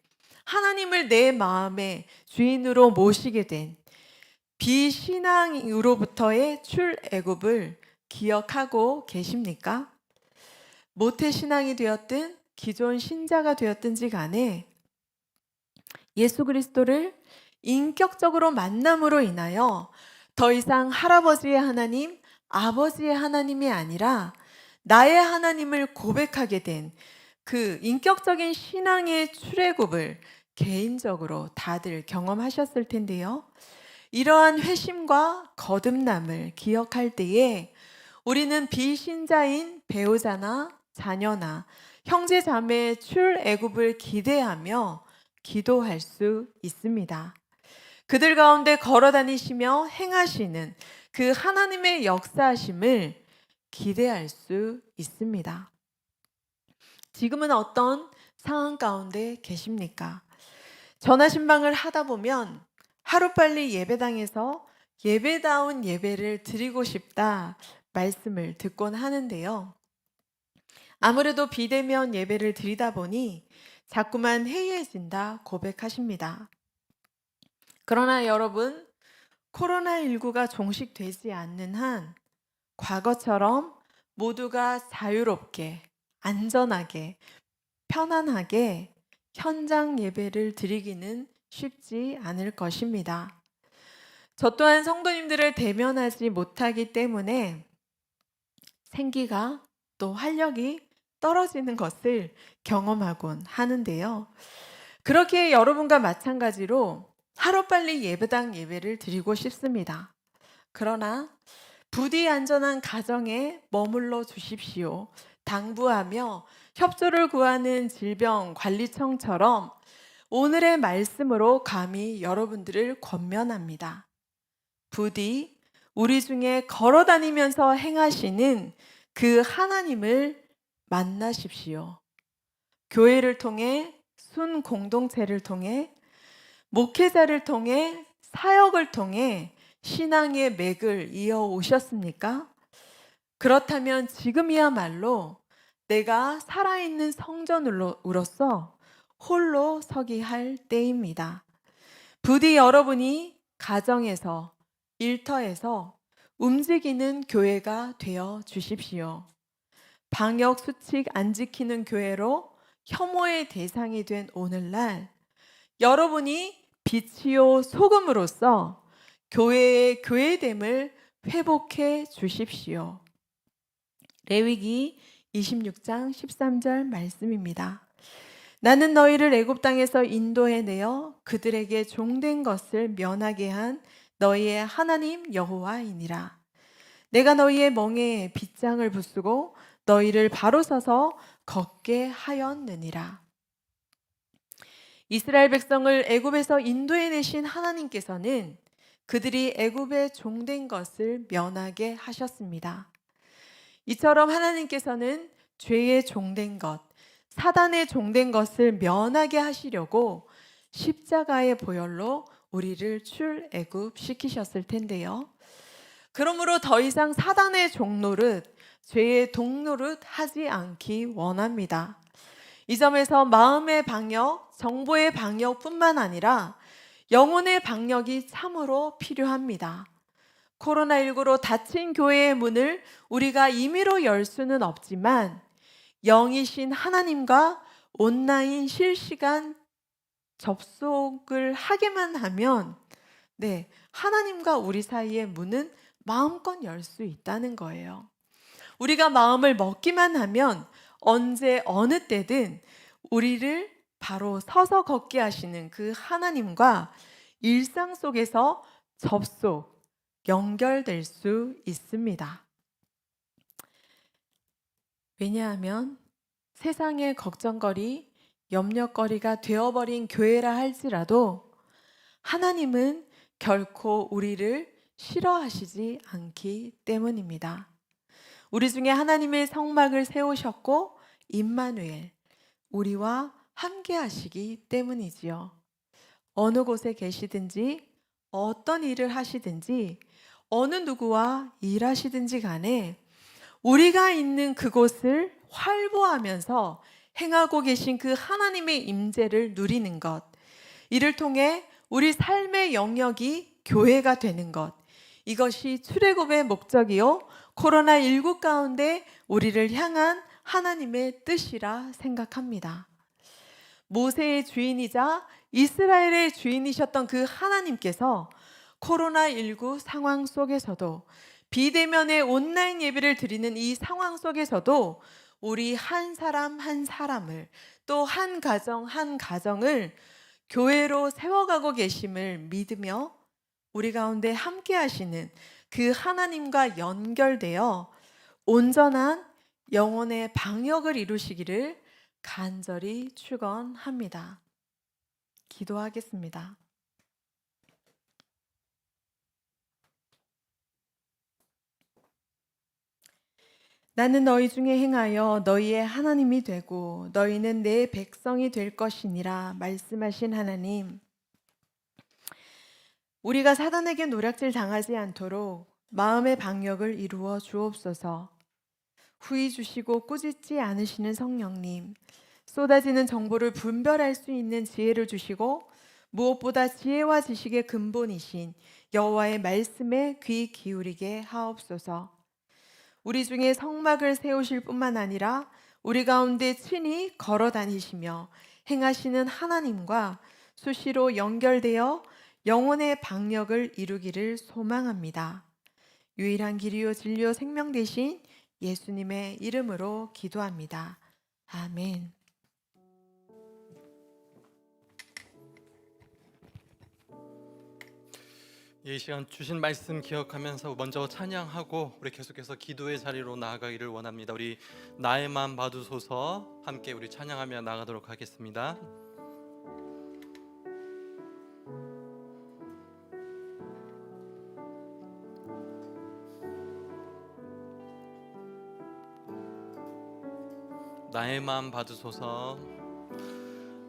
하나님을 내 마음의 주인으로 모시게 된 비신앙으로부터의 출애굽을 기억하고 계십니까? 모태신앙이 되었든 기존 신자가 되었든지 간에 예수 그리스도를 인격적으로 만남으로 인하여 더 이상 할아버지의 하나님, 아버지의 하나님이 아니라 나의 하나님을 고백하게 된 그 인격적인 신앙의 출애굽을 개인적으로 다들 경험하셨을 텐데요. 이러한 회심과 거듭남을 기억할 때에 우리는 비신자인 배우자나 자녀나 형제 자매의 출애굽을 기대하며 기도할 수 있습니다. 그들 가운데 걸어 다니시며 행하시는 그 하나님의 역사하심을 기대할 수 있습니다. 지금은 어떤 상황 가운데 계십니까? 전화신방을 하다 보면 하루빨리 예배당에서 예배다운 예배를 드리고 싶다 말씀을 듣곤 하는데요. 아무래도 비대면 예배를 드리다 보니 자꾸만 해이해진다 고백하십니다. 그러나 여러분, 코로나19가 종식되지 않는 한 과거처럼 모두가 자유롭게, 안전하게, 편안하게 현장 예배를 드리기는 쉽지 않을 것입니다. 저 또한 성도님들을 대면하지 못하기 때문에 생기가 또 활력이 떨어지는 것을 경험하곤 하는데요. 그렇게 여러분과 마찬가지로 하루빨리 예배당 예배를 드리고 싶습니다. 그러나 부디 안전한 가정에 머물러 주십시오. 당부하며 협조를 구하는 질병관리청처럼 오늘의 말씀으로 감히 여러분들을 권면합니다. 부디 우리 중에 걸어 다니면서 행하시는 그 하나님을 만나십시오. 교회를 통해, 순 공동체를 통해, 목회자를 통해, 사역을 통해 신앙의 맥을 이어 오셨습니까? 그렇다면 지금이야말로 내가 살아있는 성전으로서 홀로 서기 할 때입니다. 부디 여러분이 가정에서, 일터에서 움직이는 교회가 되어 주십시오. 방역 수칙 안 지키는 교회로 혐오의 대상이 된 오늘날 여러분이 빛이요 소금으로서 교회의 교회됨을 회복해 주십시오. 레위기 26장 13절 말씀입니다. 나는 너희를 애굽 땅에서 인도해내어 그들에게 종된 것을 면하게 한 너희의 하나님 여호와이니라. 내가 너희의 멍에에 빗장을 부수고 너희를 바로 서서 걷게 하였느니라. 이스라엘 백성을 애굽에서 인도해내신 하나님께서는 그들이 애굽에 종된 것을 면하게 하셨습니다. 이처럼 하나님께서는 죄의 종된 것, 사단의 종된 것을 면하게 하시려고 십자가의 보혈로 우리를 출애굽시키셨을 텐데요. 그러므로 더 이상 사단의 종노릇, 죄의 동노릇 하지 않기 원합니다. 이 점에서 마음의 방역, 정보의 방역뿐만 아니라 영혼의 방역이 참으로 필요합니다. 코로나19로 닫힌 교회의 문을 우리가 임의로 열 수는 없지만 영이신 하나님과 온라인 실시간 접속을 하게만 하면 하나님과 우리 사이의 문은 마음껏 열 수 있다는 거예요. 우리가 마음을 먹기만 하면 언제 어느 때든 우리를 바로 서서 걷게 하시는 그 하나님과 일상 속에서 접속, 연결될 수 있습니다. 왜냐하면 세상의 걱정거리, 염려거리가 되어버린 교회라 할지라도 하나님은 결코 우리를 싫어하시지 않기 때문입니다. 우리 중에 하나님의 성막을 세우셨고 임마누엘, 우리와 함께 하시기 때문이지요. 어느 곳에 계시든지 어떤 일을 하시든지 어느 누구와 일하시든지 간에 우리가 있는 그곳을 활보하면서 행하고 계신 그 하나님의 임재를 누리는 것, 이를 통해 우리 삶의 영역이 교회가 되는 것, 이것이 출애굽의 목적이요 코로나19 가운데 우리를 향한 하나님의 뜻이라 생각합니다. 모세의 주인이자 이스라엘의 주인이셨던 그 하나님께서 코로나19 상황 속에서도 비대면의 온라인 예배를 드리는 이 상황 속에서도 우리 한 사람 한 사람을 또 한 가정 한 가정을 교회로 세워가고 계심을 믿으며 우리 가운데 함께 하시는 그 하나님과 연결되어 온전한 영혼의 방역을 이루시기를 간절히 축원합니다. 기도하겠습니다. 나는 너희 중에 행하여 너희의 하나님이 되고 너희는 내 백성이 될 것이니라 말씀하신 하나님, 우리가 사단에게 노략질 당하지 않도록 마음의 방역을 이루어 주옵소서. 후히 주시고 꾸짖지 않으시는 성령님, 쏟아지는 정보를 분별할 수 있는 지혜를 주시고 무엇보다 지혜와 지식의 근본이신 여호와의 말씀에 귀 기울이게 하옵소서. 우리 중에 성막을 세우실 뿐만 아니라 우리 가운데 친히 걸어 다니시며 행하시는 하나님과 수시로 연결되어 영혼의 방역을 이루기를 소망합니다. 유일한 길이요 진리요 생명 되신 예수님의 이름으로 기도합니다. 아멘. 이 시간 주신 말씀 기억하면서 먼저 찬양하고 우리 계속해서 기도의 자리로 나아가기를 원합니다. 우리 나의 맘 받으소서 함께 우리 찬양하며 나가도록 하겠습니다. 나의 맘 받으소서.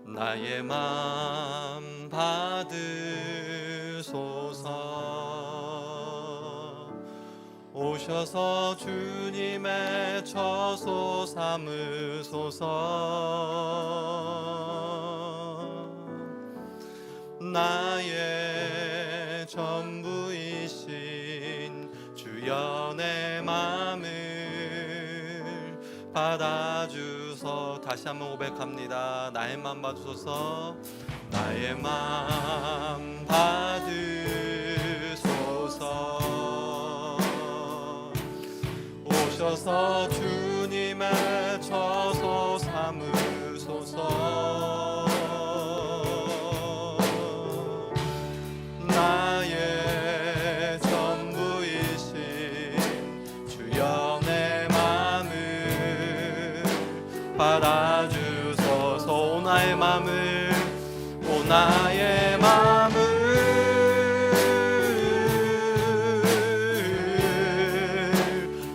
나의 맘 받으소서. 오셔서 주님의 처소 삼으소서. 나의 전부이신 주여 내 맘을 받아주소. 다시 한번 고백합니다. 나의 맘 받으소서. 나의 맘 받으소서. 오셔서 주님의 처소 삼으소서. 나의 전부이신 주여 내 맘을 받아주소서. 오 나의 맘을, 오 나의 맘을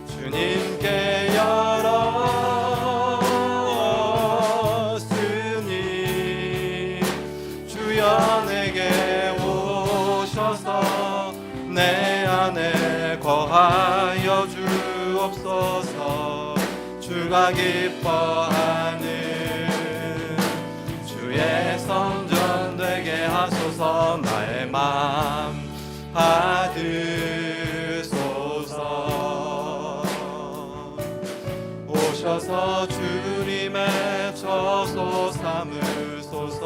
주님께 주가 기뻐하는 주의 성전 되게 하소서. 나의 맘 받으소서. 오셔서 주님의 처소 삼으소서.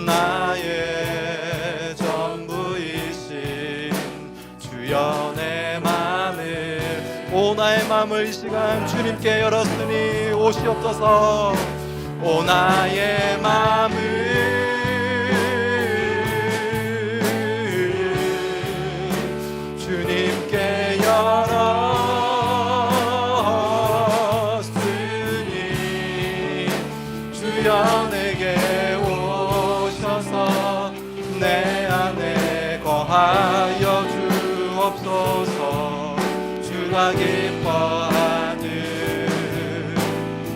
나의 전부이신 주여 내 맘을, 오 나의 맘을 이 시간 주님께 열었으니 오시옵소서. 오 나의 맘을 주님께 열었으니 주여 내게 오셔서 내 안에 거하여 주옵소서. 주가 기뻐하는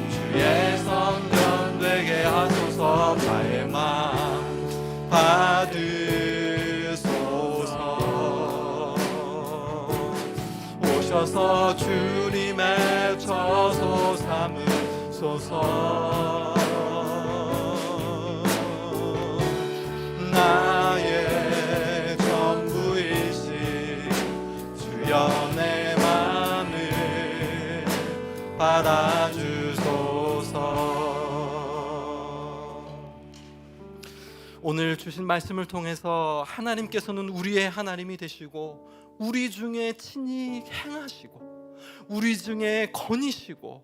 주의 성전 되게 하소서. 나의 맘 받으소서. 오셔서 주님의 처소 삼으소서. 나의 전부이신 주여 내 맘을 받아주소서. 오늘 주신 말씀을 통해서 하나님께서는 우리의 하나님이 되시고 우리 중에 친히 행하시고 우리 중에 거니시고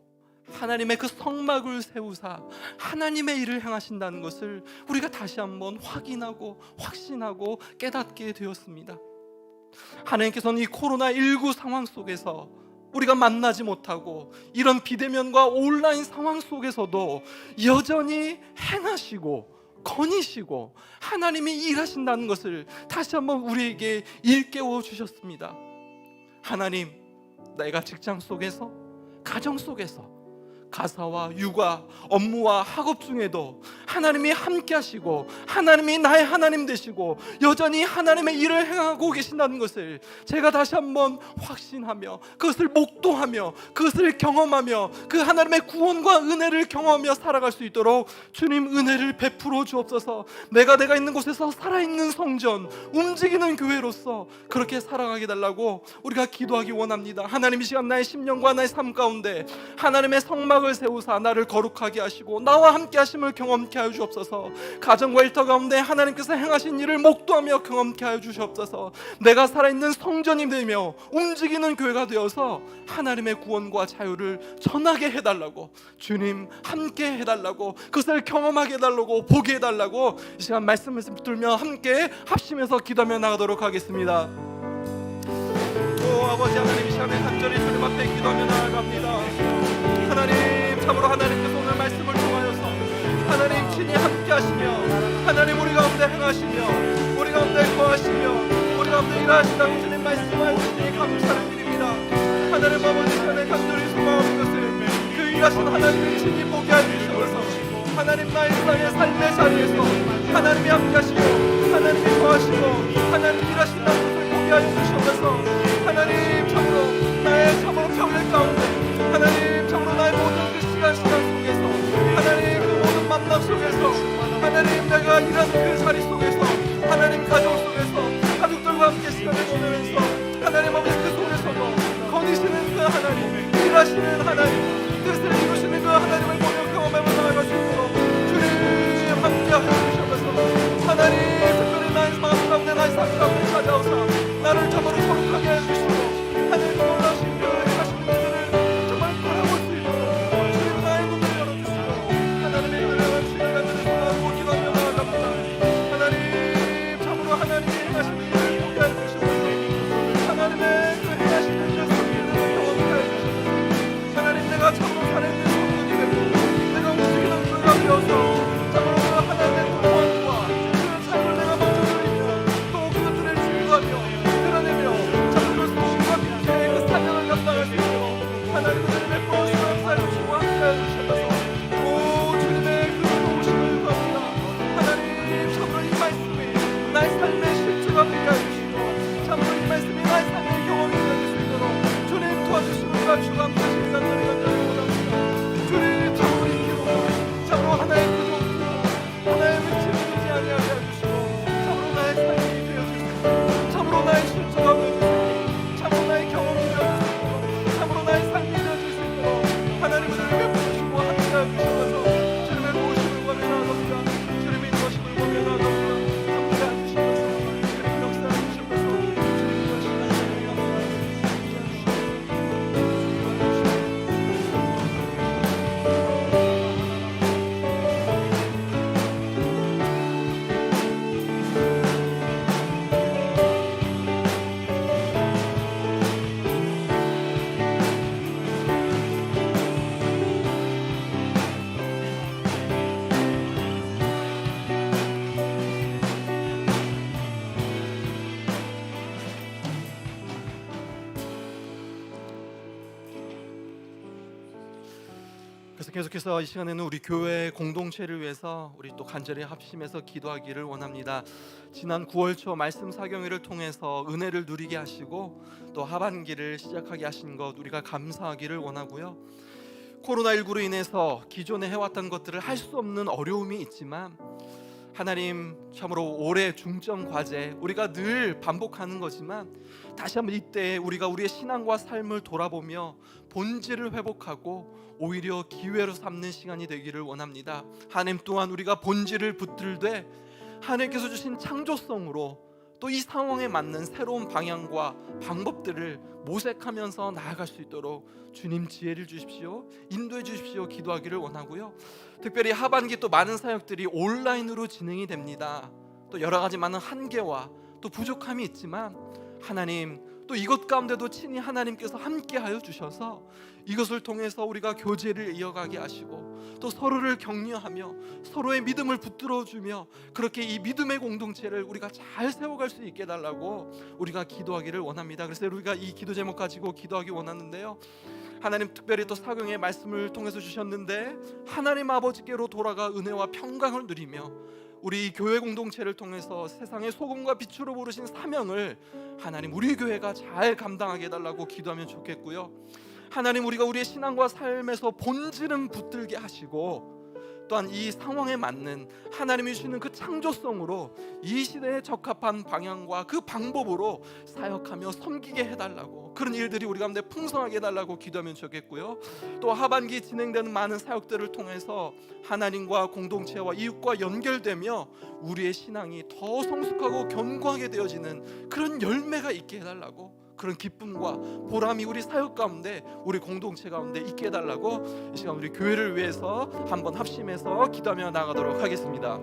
하나님의 그 성막을 세우사 하나님의 일을 행하신다는 것을 우리가 다시 한번 확인하고 확신하고 깨닫게 되었습니다. 하나님께서는 이 코로나19 상황 속에서 우리가 만나지 못하고 이런 비대면과 온라인 상황 속에서도 여전히 행하시고 거니시고 하나님이 일하신다는 것을 다시 한번 우리에게 일깨워 주셨습니다. 하나님, 내가 직장 속에서, 가정 속에서, 가사와 육아, 업무와 학업 중에도 하나님이 함께 하시고 하나님이 나의 하나님 되시고 여전히 하나님의 일을 행하고 계신다는 것을 제가 다시 한번 확신하며 그것을 목도하며 그것을 경험하며 그 하나님의 구원과 은혜를 경험하며 살아갈 수 있도록 주님 은혜를 베풀어 주옵소서. 내가 있는 곳에서 살아있는 성전, 움직이는 교회로서 그렇게 살아가게 달라고 우리가 기도하기 원합니다. 하나님, 이 시간 나의 심령과 나의 삶 가운데 하나님의 성막을 세우사 나를 거룩하게 하시고 나와 함께 하심을 경험케 하여 주옵소서. 가정과 일터 가운데 하나님께서 행하신 일을 목도하며 경험케 하여 주시옵소서. 내가 살아있는 성전이 되며 움직이는 교회가 되어서 하나님의 구원과 자유를 전하게 해달라고, 주님 함께 해달라고, 그것을 경험하게 해달라고, 보게 해달라고 이 시간 말씀을 붙들며 함께 합심해서 기도하며 나가도록 하겠습니다. 오 아버지 하나님, 이 시간에 간절히 주님 앞에 기도하며 나아갑니다. 하나님, 참으로 하나님께서 오늘 말씀을 통하여서 하나님 친히 함께 하시며 하나님 우리 가운데 행하시며 우리 가운데 거하시며 우리 가운데 일하신다고 주님 말씀하여 주시니 감사를 드립니다. 하나님 아버지, 시간에 간절히 소망하는 것을 그 일하신 하나님을 친히 보게 하여 주시옵소서. 하나님, 나의 일상의 삶의 자리에서 하나님이 함께 하시고 하나님이 거하시고 하나님 일하신다는 것을 보게 하여 주시옵소서. 하나님, 참으로 나의 참으로 평일 가운데 하나님, 참으로 나의 모든 그 시간 속에서 하나님, 그 모든 만남 속에서 하나님, 내가 일하는 그 자리 속에서 하나님, 가정 속에서 가족들과 함께 시간을 보내면서 하나님 아버지, 그 속에서도 거니시는 그 하나님, 일하시는 하나님, 뜻을 이루시는 그 하나님을 보며 경험하며 나아갈 수 있도록 주님 함께 하여 주셔서 하나님, 특별히 나의 마음 가운데 나의 삶 가운데 찾아오사 나를 참으로 거룩하게 해주시고 하나님 놀라신 그 행하시는 분들을 정말 바라볼 수 있도록 주님 나의 눈을 열어주시고 하나님의 은혜와 주님의 간절히 소망하고 기도하며 나아갑니다. 하나님, 참으로 하나님이 행하시는 일을 보게 하여 주시옵소서. 하나님의 그 행하시는 그 성품을 경험하게 하여 주시옵소서. 하나님, 내가 참으로 살아있는 성분이 되고 내가 움직이는 불가 되어서 참으로 그 하나님의 구원과 그 삶을 내가 먼저 드리고 또 그것들을 증거하며 드러내며 참으로 그 소금과 빛의 그 사명을 감당할 수 있도록 하나님 은혜를 베풀어 주시옵소서. 주시고 함께하여 주셔서 오 주님의 그 도우심을 구합니다. 하나님, 참으로 이 말씀이 나의 삶의 실체가 되게 하여 주시고 참으로 이 말씀이 나의 삶의 경험이 되게 해주시고 그래서 계속해서 이 시간에는 우리 교회 공동체를 위해서 우리 또 간절히 합심해서 기도하기를 원합니다. 지난 9월 초 말씀 사경회를 통해서 은혜를 누리게 하시고 또 하반기를 시작하게 하신 것 우리가 감사하기를 원하고요. 코로나19로 인해서 기존에 해왔던 것들을 할 수 없는 어려움이 있지만 하나님 참으로 올해 중점 과제 우리가 늘 반복하는 거지만 다시 한번 이때 우리가 우리의 신앙과 삶을 돌아보며 본질을 회복하고 오히려 기회로 삼는 시간이 되기를 원합니다. 하나님 또한 우리가 본질을 붙들되 하나님께서 주신 창조성으로 또 이 상황에 맞는 새로운 방향과 방법들을 모색하면서 나아갈 수 있도록 주님 지혜를 주십시오. 인도해 주십시오. 기도하기를 원하고요. 특별히 하반기 또 많은 사역들이 온라인으로 진행이 됩니다. 또 여러 가지 많은 한계와 또 부족함이 있지만 하나님 또 이것 가운데도 친히 하나님께서 함께하여 주셔서 이것을 통해서 우리가 교제를 이어가게 하시고 또 서로를 격려하며 서로의 믿음을 붙들어주며 그렇게 이 믿음의 공동체를 우리가 잘 세워갈 수 있게 해달라고 우리가 기도하기를 원합니다. 그래서 우리가 이 기도 제목 가지고 기도하기 원하는데요. 하나님 특별히 또 사경의 말씀을 통해서 주셨는데 하나님 아버지께로 돌아가 은혜와 평강을 누리며 우리 교회 공동체를 통해서 세상의 소금과 빛으로 부르신 사명을 하나님 우리 교회가 잘 감당하게 해달라고 기도하면 좋겠고요. 하나님 우리가 우리의 신앙과 삶에서 본질은 붙들게 하시고 또한 이 상황에 맞는 하나님이 주시는 그 창조성으로 이 시대에 적합한 방향과 그 방법으로 사역하며 섬기게 해달라고 그런 일들이 우리 가운데 풍성하게 해달라고 기도하면 좋겠고요. 또 하반기 진행되는 많은 사역들을 통해서 하나님과 공동체와 이웃과 연결되며 우리의 신앙이 더 성숙하고 견고하게 되어지는 그런 열매가 있게 해달라고 그런 기쁨과 보람이 우리 사역 가운데 우리 공동체 가운데 있게 해달라고 이 시간 우리 교회를 위해서 한번 합심해서 기도하며 나가도록 하겠습니다.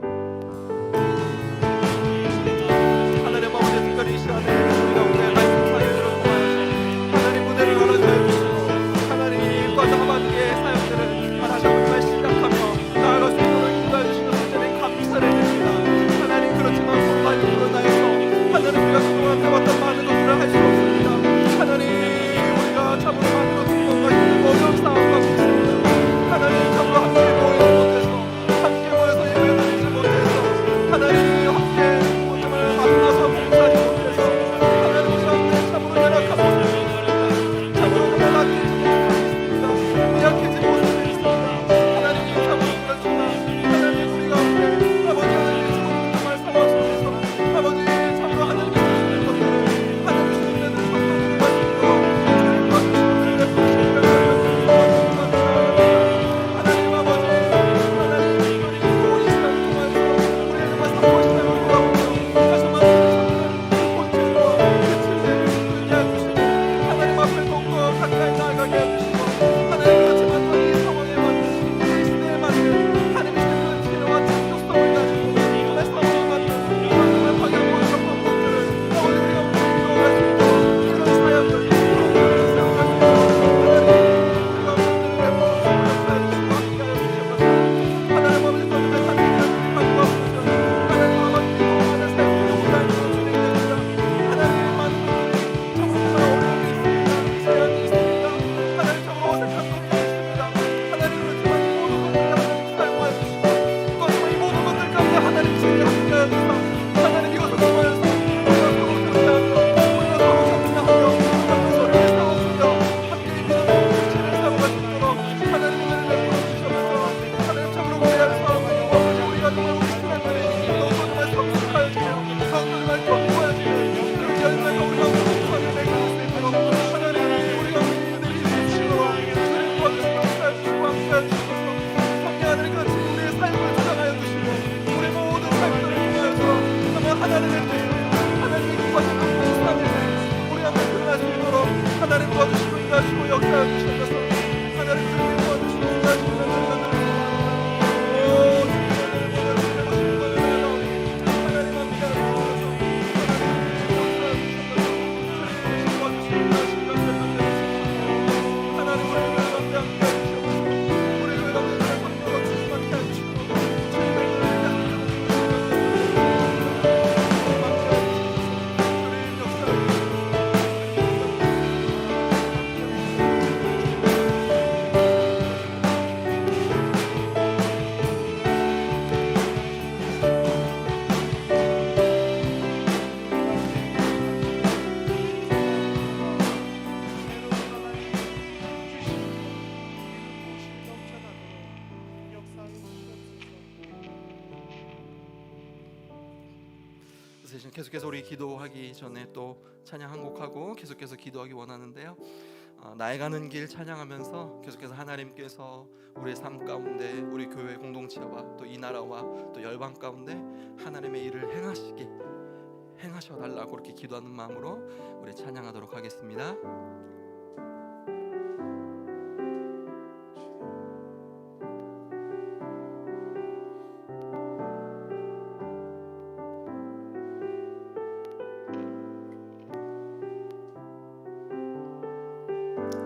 하나님 아버지 특별히 이 시간에 우리가 오늘 말씀 사역으로 통하여서 하나님 무대를 열어주여 주시고 하나님 이 과정 하반기의 사역들을 다시 한번 말 시작하며 나아갈 수 있도록 인도해 주시는 하나님 감사를 드립니다. 하나님 그렇지만 코로나19로 하나님 우리가 그동안 해왔던 많은 것들을 할 수 없습니다. 하나님 우리가 참으로 많은 것들이 뭔가 어려운 상황과 있습니다. 하나님 참으로 함께 모이지 못해서 함께 모여서 예배 드리지 못해서 하나님 함께 모임을 만나서 봉사하지 못해서 계속해서 우리 기도하기 전에 또 찬양 한 곡하고 계속해서 기도하기 원하는데요. 나의 가는 길 찬양하면서 계속해서 하나님께서 우리의 삶 가운데 우리 교회 공동체와 또 이 나라와 또 열방 가운데 하나님의 일을 행하셔달라고 그렇게 기도하는 마음으로 우리 찬양하도록 하겠습니다.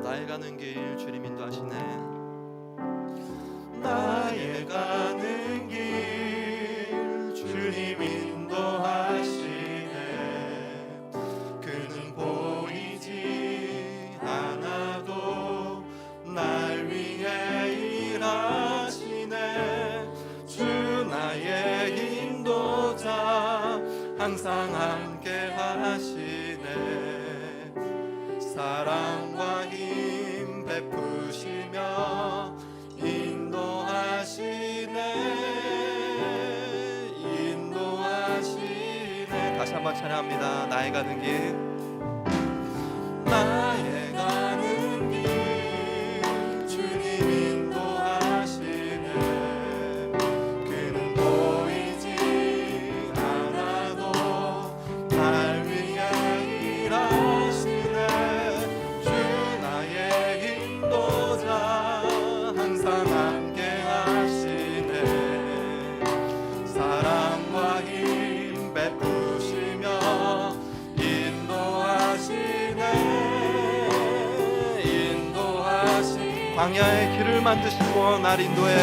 나의 가는 길 주님 인도하시네. 나의 가는 길 주님 인도하시네. 그는 보이지 않아도 날 위해 일하시네. 주 나의 인도자 항상 함께 하시네. 사랑과 힘 베푸시며 인도하시네. 다시 한번 찬양합니다. 나의 가는 길, 나의 가는 길 주님 인도하시네. 그는 보이지 않아도 날 위해 일하시네. 주 나의 인도자 항상 함께 하시네. 사랑과 힘 베푸시며 인도하시네. 광야의 길을 만드시고 날 인도해.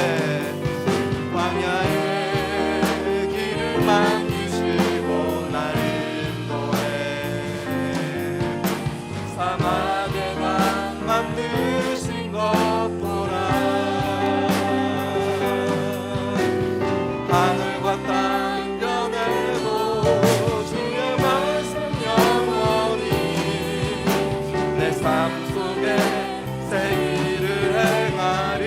광야의 길을 만드시고 날 인도해. 사막의 강 만드신 것 보라. 하늘과 땅 변해도 주의 말씀 영원히 내 삶 속에 새 일을 행하리.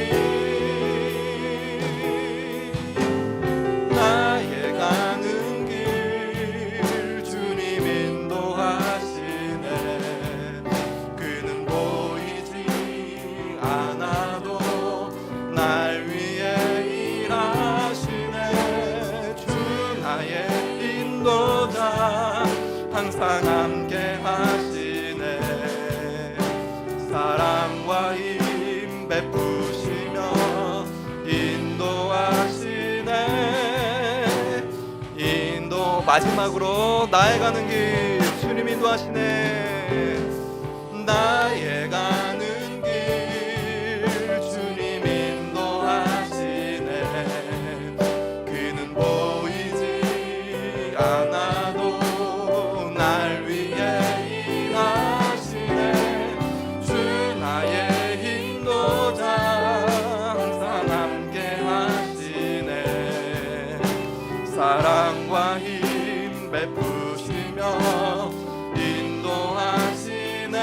나의 가는 길 주님 인도하시네. 그는 보이지 않아도 날 위해 일하시네. 주 나의 인도자 항상 함께 하시네. 사랑과 힘 베푸시며 인도하시네. 마지막으로 나의 가는 길 주님 인도하시네. 나의 가는 길 주님 인도하시네. 그는 보이지 않아도 날 위해 일하시네. 주 나의 인도자 항상 함께 하시네. 사랑과 힘 베푸시며 인도하시네.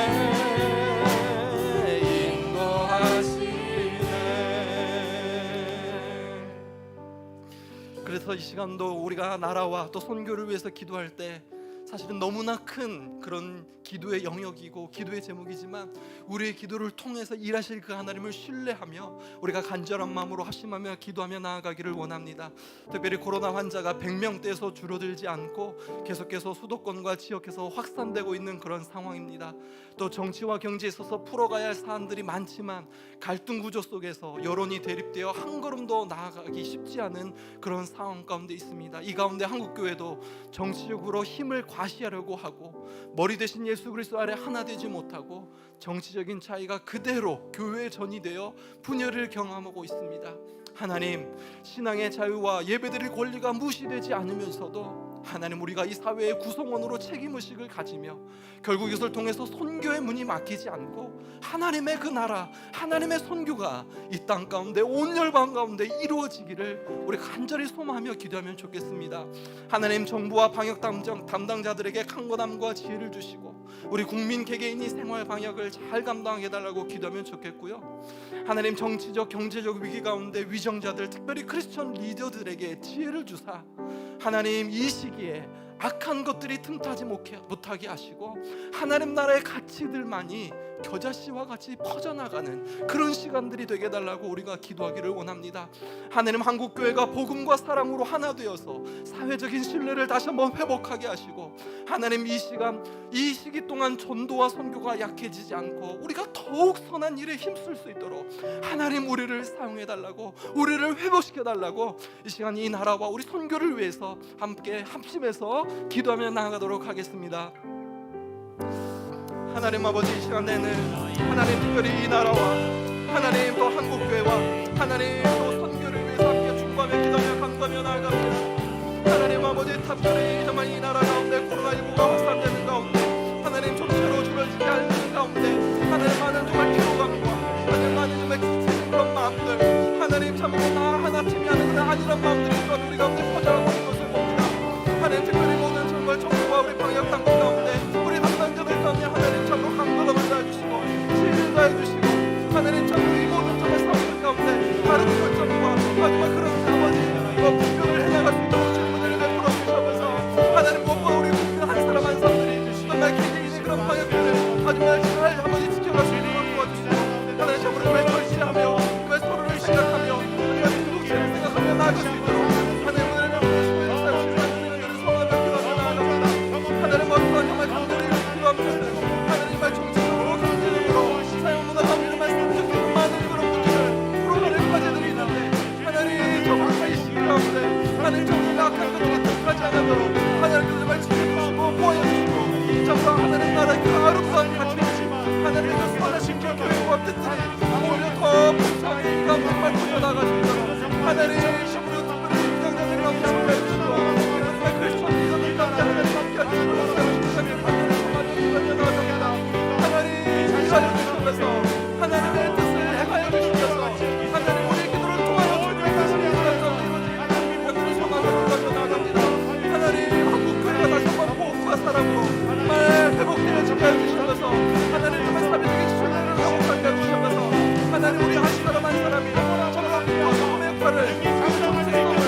그래서 이 시간도 우리가 나라와 또 선교를 위해서 기도할 때 사실은 너무나 큰 그런 기도의 영역이고 기도의 제목이지만 우리의 기도를 통해서 일하실 그 하나님을 신뢰하며 우리가 간절한 마음으로 합심하며 기도하며 나아가기를 원합니다. 특별히 코로나 환자가 100명대에서 줄어들지 않고 계속해서 수도권과 지역에서 확산되고 있는 그런 상황입니다. 또 정치와 경제에 있어서 풀어가야 할 사안들이 많지만 갈등 구조 속에서 여론이 대립되어 한 걸음도 나아가기 쉽지 않은 그런 상황 가운데 있습니다. 이 가운데 한국교회도 정치적으로 힘을 과시하려고 하고 머리 대신 예수 그리스도 아래 하나 되지 못하고 정치적인 차이가 그대로 교회에 전이되어 분열을 경험하고 있습니다. 하나님, 신앙의 자유와 예배드릴 권리가 무시되지 않으면서도 하나님, 우리가 이 사회의 구성원으로 책임의식을 가지며 결국 이것을 통해서 선교의 문이 막히지 않고 하나님의 그 나라, 하나님의 선교가 이 땅 가운데 온 열방 가운데 이루어지기를 우리 간절히 소망하며 기도하면 좋겠습니다. 하나님, 정부와 방역 담당자들에게 강건함과 지혜를 주시고 우리 국민 개개인이 생활 방역을 잘 감당하게 해달라고 기도하면 좋겠고요. 하나님, 정치적 경제적 위기 가운데 위정자들, 특별히 크리스천 리더들에게 지혜를 주사 하나님, 이 시기에 악한 것들이 틈타지 못하게 하시고 하나님 나라의 가치들만이 겨자씨와 같이 퍼져나가는 그런 시간들이 되게 해달라고 우리가 기도하기를 원합니다. 하나님, 한국교회가 복음과 사랑으로 하나 되어서 사회적인 신뢰를 다시 한번 회복하게 하시고, 하나님, 이 시기 동안 전도와 선교가 약해지지 않고 우리가 더욱 선한 일에 힘쓸 수 있도록 하나님, 우리를 사용해달라고, 우리를 회복시켜달라고 이 시간 이 나라와 우리 선교를 위해서 함께 합심해서 기도하며 나아가도록 하겠습니다. 하나님 아버지, 이 시간 내는 하나님, 특별히 이 나라와 하나님 또 한국교회와 하나님 또 선교를 위해서 함께 중보하며 기도하며 간구하며 나아갑니다. 하나님 아버지, 특별히 정말 이 나라 가운데 코로나19가 확산되는 가운데 하나님 정체로 줄어지지 않는 가운데 하나님 많은 정말 피로감과 하나님 많은 정말 지치는 그런 마음들, 하나님 참 나 하나쯤이 하는 그런 안일한 마음들이 또한 우리 가운데 퍼져나고 있는 것을 봅니다. 하나님, 특별히 모든 정말 정부와 우리 방역 당국 가운데 우리 담당자들 가운데 하나님 참으로 강건함을 다해주시고 지혜를 다해주시고 하나님 참으로 이 모든 정말 사업들 가운데 다른 결정과 마지막 그런 아버지 분별을 해나갈 수 있도록 질문을 베풀어 주셔서 하나님, 무엇보다 우리 국민 한 사람 한 사람들이 정말 개개인의 그런 방역들을 마지막 잘 아버지 지켜갈 수 있도록 도와주시고 하나님, 참으로 정말 절실하며 정말 서로를 생각하며 우리가 중국지를 생각하며 나아갈 수 있도록 하나님, 오늘 하나님 어떠한 정말 강도를 기도합니다. 하나님 정말 정치적으로 경제적으로 사용문화가 정말 상적인 많은 그런 문제를 풀어가는 과제들이 있는데 하나님 정말 이 시기 가운데 하나님 정말 악한 것들이 득하지 않도록 하나님 정말 지켜주시고 보여주시고 정말 하나님 나라의 그 아름다운 가치를 하나님 그 선하신 교회와 뜻들이 오히려 더 풍성하게 이 가운데 정말 풀려나갈 수 있도록 하나님 심으로 특별히 인정자들이 함께 해주시고 정말 크리스천 리더들 가운데 하나님 함께 해주시고 하나님의 뜻을 행하여 주시면서 하나님, 우리의 기도를 통하여 주님의 소망을 나갑니다. 하나님, 한국교회가 다시 한번 복음과 사랑으로 정말 회복되어지게 해주시면서 하나님, 정말 사회적인 신뢰를 회복하게 해주시면서 하나님, 우리 한 사람 한 사람이 정말 복음의 역할을 정체성을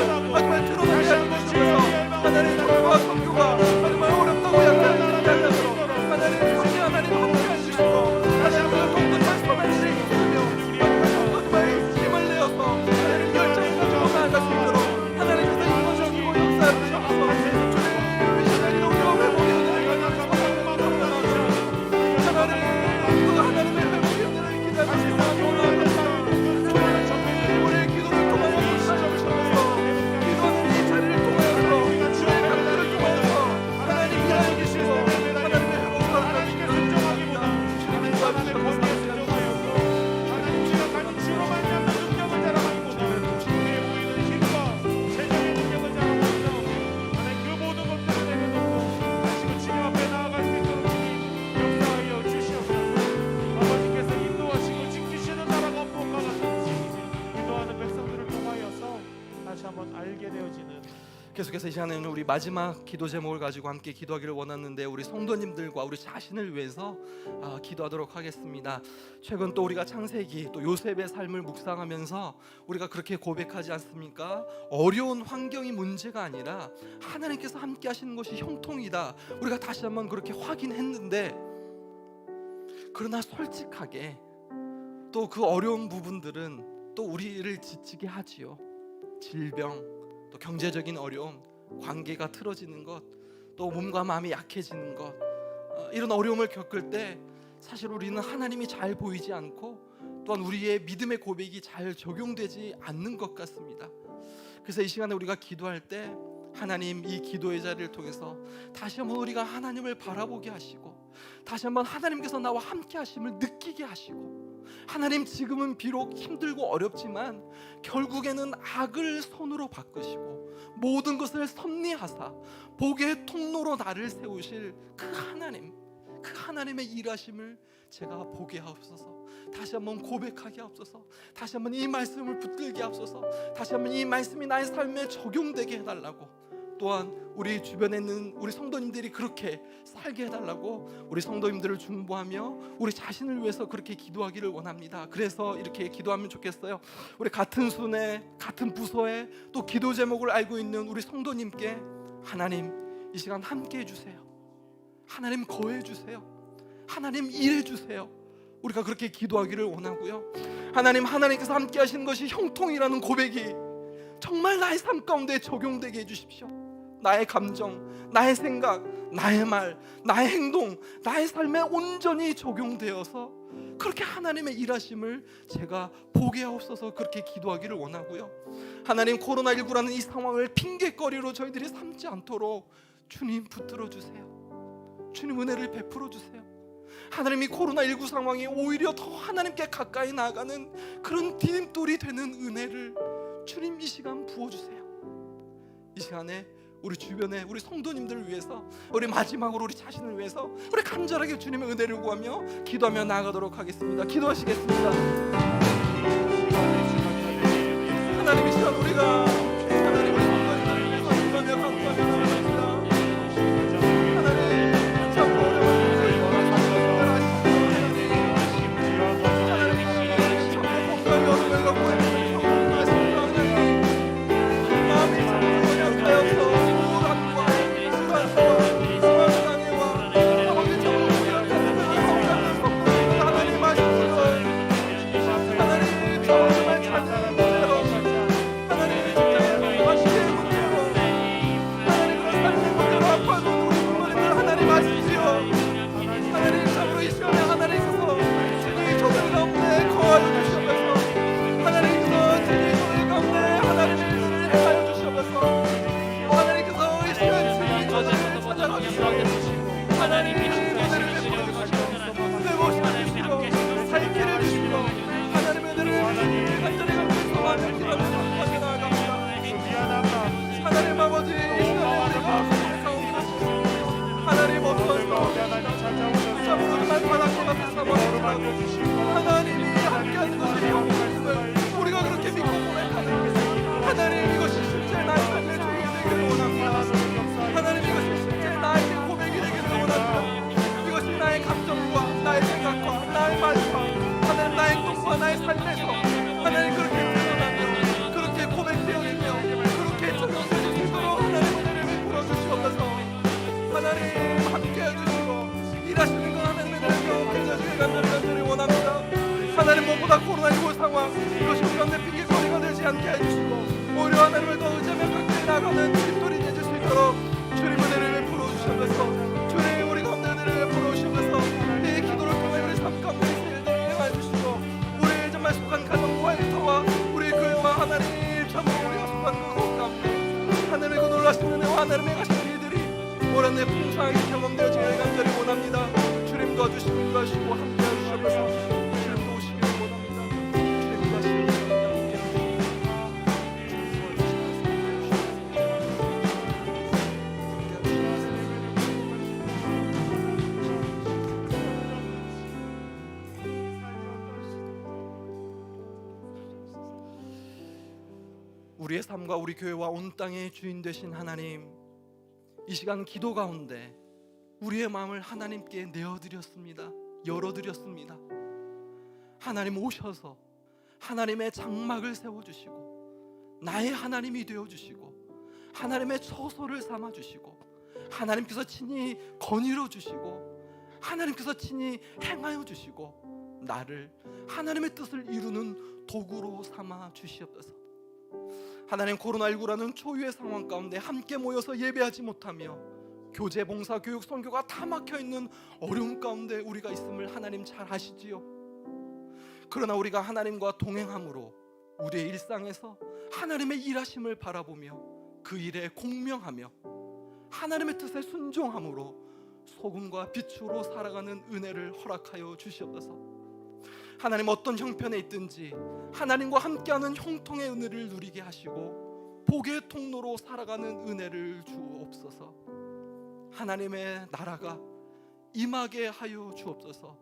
정말 드러나게 해주시면서 하나님, 복음과 선교가 정말 어렵다고 약하지 않도록 하나님, 우리 하나님 함께 해주시고 하나님, 우리가 동등한 선한실에 있으며 정말 힘을 내어서 하나님 열정을 가지고 나아갈 수 있도록 하나님께서 인도하시고 역사해 주셔서 주의 위신을 이루며 회복의 은혜를 하나님, 또 하나님의 회복의 은혜를 기다리시며 우리의 기도를 통하여 주시면서 기도하는 이 자리를 통하여서 주의 강도를 통하여서 하나님 일하여 계시고 하나님의 회복을 계속해서 이 시간에는 우리 마지막 기도 제목을 가지고 함께 기도하기를 원하는데 우리 성도님들과 우리 자신을 위해서 기도하도록 하겠습니다. 최근 또 우리가 창세기 또 요셉의 삶을 묵상하면서 우리가 그렇게 고백하지 않습니까? 어려운 환경이 문제가 아니라 하나님께서 함께 하시는 것이 형통이다. 우리가 다시 한번 그렇게 확인했는데, 그러나 솔직하게 또 그 어려운 부분들은 또 우리를 지치게 하지요. 질병, 또 경제적인 어려움, 관계가 틀어지는 것, 또 몸과 마음이 약해지는 것, 이런 어려움을 겪을 때 사실 우리는 하나님이 잘 보이지 않고 또한 우리의 믿음의 고백이 잘 적용되지 않는 것 같습니다. 그래서 이 시간에 우리가 기도할 때 하나님, 이 기도의 자리를 통해서 다시 한번 우리가 하나님을 바라보게 하시고 다시 한번 하나님께서 나와 함께 하심을 느끼게 하시고, 하나님, 지금은 비록 힘들고 어렵지만 결국에는 악을 손으로 바꾸시고 모든 것을 섭리하사 복의 통로로 나를 세우실 그 하나님, 그 하나님의 일하심을 제가 보게 하옵소서. 다시 한번 고백하게 하옵소서. 다시 한번 이 말씀을 붙들게 하옵소서. 다시 한번 이 말씀이 나의 삶에 적용되게 해달라고, 또한 우리 주변에 있는 우리 성도님들이 그렇게 살게 해달라고 우리 성도님들을 중보하며 우리 자신을 위해서 그렇게 기도하기를 원합니다. 그래서 이렇게 기도하면 좋겠어요. 우리 같은 순회, 같은 부서에 또 기도 제목을 알고 있는 우리 성도님께 하나님, 이 시간 함께 해주세요. 하나님 거해주세요. 하나님 일해주세요. 우리가 그렇게 기도하기를 원하고요. 하나님께서 함께 하시는 것이 형통이라는 고백이 정말 나의 삶 가운데 적용되게 해주십시오. 나의 감정, 나의 생각, 나의 말, 나의 행동, 나의 삶에 온전히 적용되어서 그렇게 하나님의 일하심을 제가 보게 하옵소서. 그렇게 기도하기를 원하고요. 하나님, 코로나19라는 이 상황을 핑계거리로 저희들이 삼지 않도록 주님 붙들어 주세요. 주님 은혜를 베풀어 주세요. 하나님, 이 코로나19 상황이 오히려 더 하나님께 가까이 나아가는 그런 디딤돌이 되는 은혜를 주님 이 시간 부어주세요. 이 시간에 우리 주변에 우리 성도님들을 위해서, 우리 마지막으로 우리 자신을 위해서 우리 간절하게 주님의 은혜를 구하며 기도하며 나아가도록 하겠습니다. 기도하시겠습니다. 하나님, 이 시간 우리가 하나님의 성도님들을 위해서 기도하며 간구하며 나아갑니다. 하나님, 참 어려운 일을 하나님 정말 복수하며 어둠을 갖고 있는 성도님들 하나님, 마음이 참 연약하여서 하나님이 함께하는 것이 없음을 우리가 그렇게 믿고 고백하는 하나님, 이것이 실제 나의 삶의 주인이 되기를 원합니다. 하나님, 이것이 실제 나에게 고백이 되기를 원합니다. 이것이 나의 감정과 나의 생각과 나의 말과 하나님, 나의 행동과 나의 삶에서 하나님 그렇게 드러나며 그렇게 고백되어지며 그렇게 적용될 수 있도록 하나님 은혜를 베풀어 주시옵소서. 하나님 함께해 주시고 일하시는 것 하나님의 은혜를 경험해 주시길 간절히 원합니다. 하나님, 무엇보다 코로나19 상황 이것이 우리 가운데 핑계거리가 되지 않게 해주시고 오히려 하나님을 더 의지하며 가까이 나가는 집돌이 되줄 수 있도록 주님 은혜를 베풀어 주시옵소서. 주님, 우리 가운데 은혜를 베풀어 주시옵소서. 이 기도를 통해 우리 삶 가운데 일들을 행하여 주시고 우리 정말 속한 가정과 일터와 우리 교회와 하나님 참으로 우리가 속한 그곳 가운데 하나님의 그 놀라신 은혜와 하나님의 가신 일들이 오랜 풍성하게 경험되어지기를 간절히 원합니다. 주님 도와주시고 인도하시고 함께해 주시옵소서. 우리의 삶과 우리 교회와 온 땅의 주인 되신 하나님, 이 시간 기도 가운데 우리의 마음을 하나님께 내어드렸습니다. 열어드렸습니다. 하나님 오셔서 하나님의 장막을 세워주시고 나의 하나님이 되어주시고 하나님의 처소를 삼아주시고 하나님께서 친히 거닐어 주시고 하나님께서 친히 행하여 주시고 나를 하나님의 뜻을 이루는 도구로 삼아 주시옵소서. 하나님, 코로나19라는 초유의 상황 가운데 함께 모여서 예배하지 못하며 교제, 봉사, 교육, 선교가 다 막혀있는 어려움 가운데 우리가 있음을 하나님 잘 아시지요. 그러나 우리가 하나님과 동행함으로 우리의 일상에서 하나님의 일하심을 바라보며 그 일에 공명하며 하나님의 뜻에 순종함으로 소금과 빛으로 살아가는 은혜를 허락하여 주시옵소서. 하나님, 어떤 형편에 있든지 하나님과 함께하는 형통의 은혜를 누리게 하시고 복의 통로로 살아가는 은혜를 주옵소서. 하나님의 나라가 임하게 하여 주옵소서.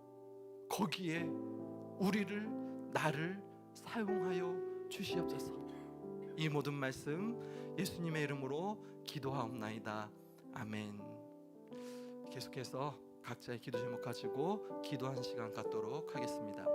거기에 우리를, 나를 사용하여 주시옵소서. 이 모든 말씀 예수님의 이름으로 기도하옵나이다. 아멘. 계속해서 각자의 기도 제목 가지고 기도하는 시간 갖도록 하겠습니다.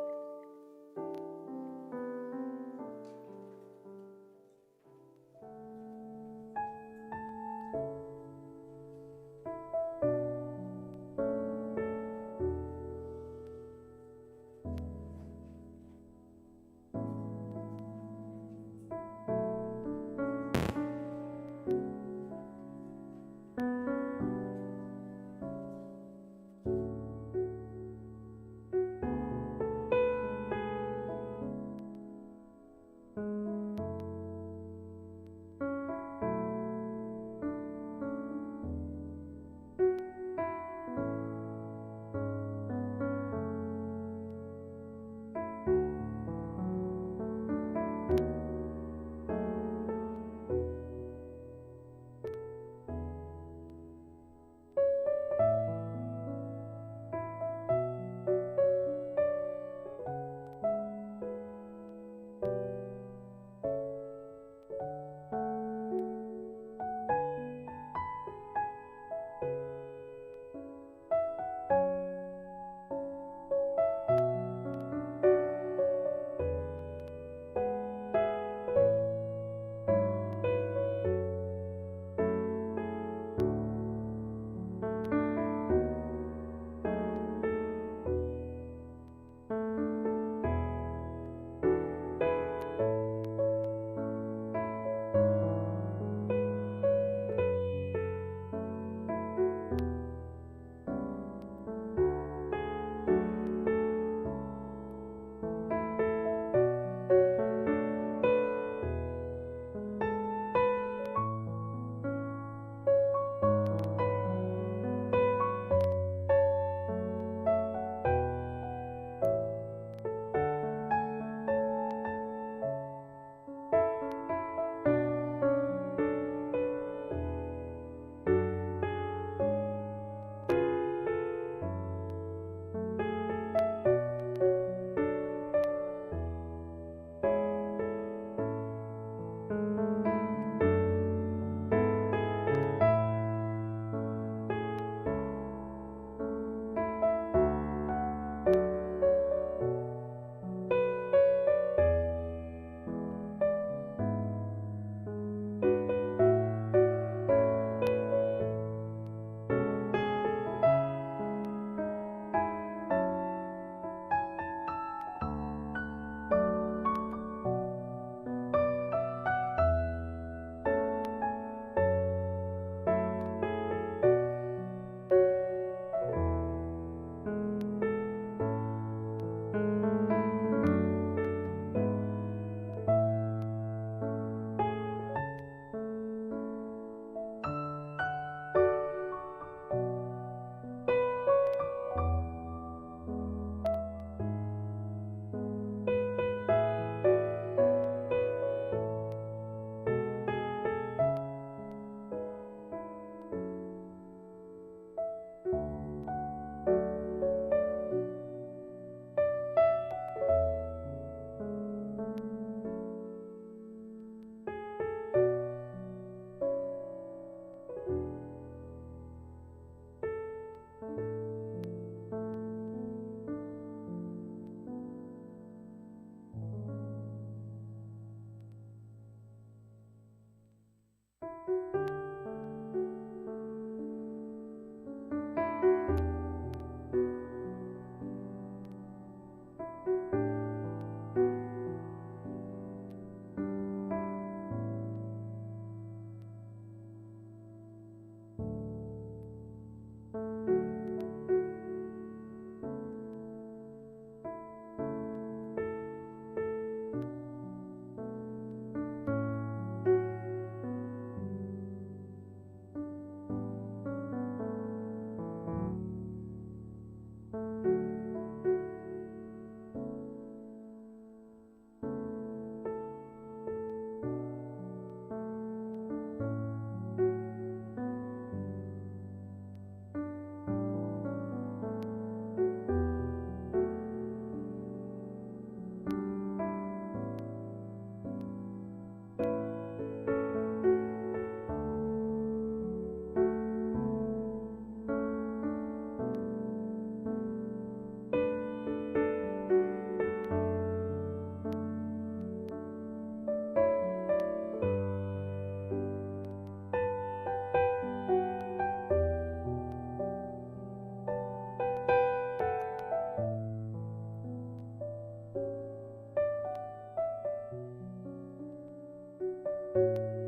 주시옵소서.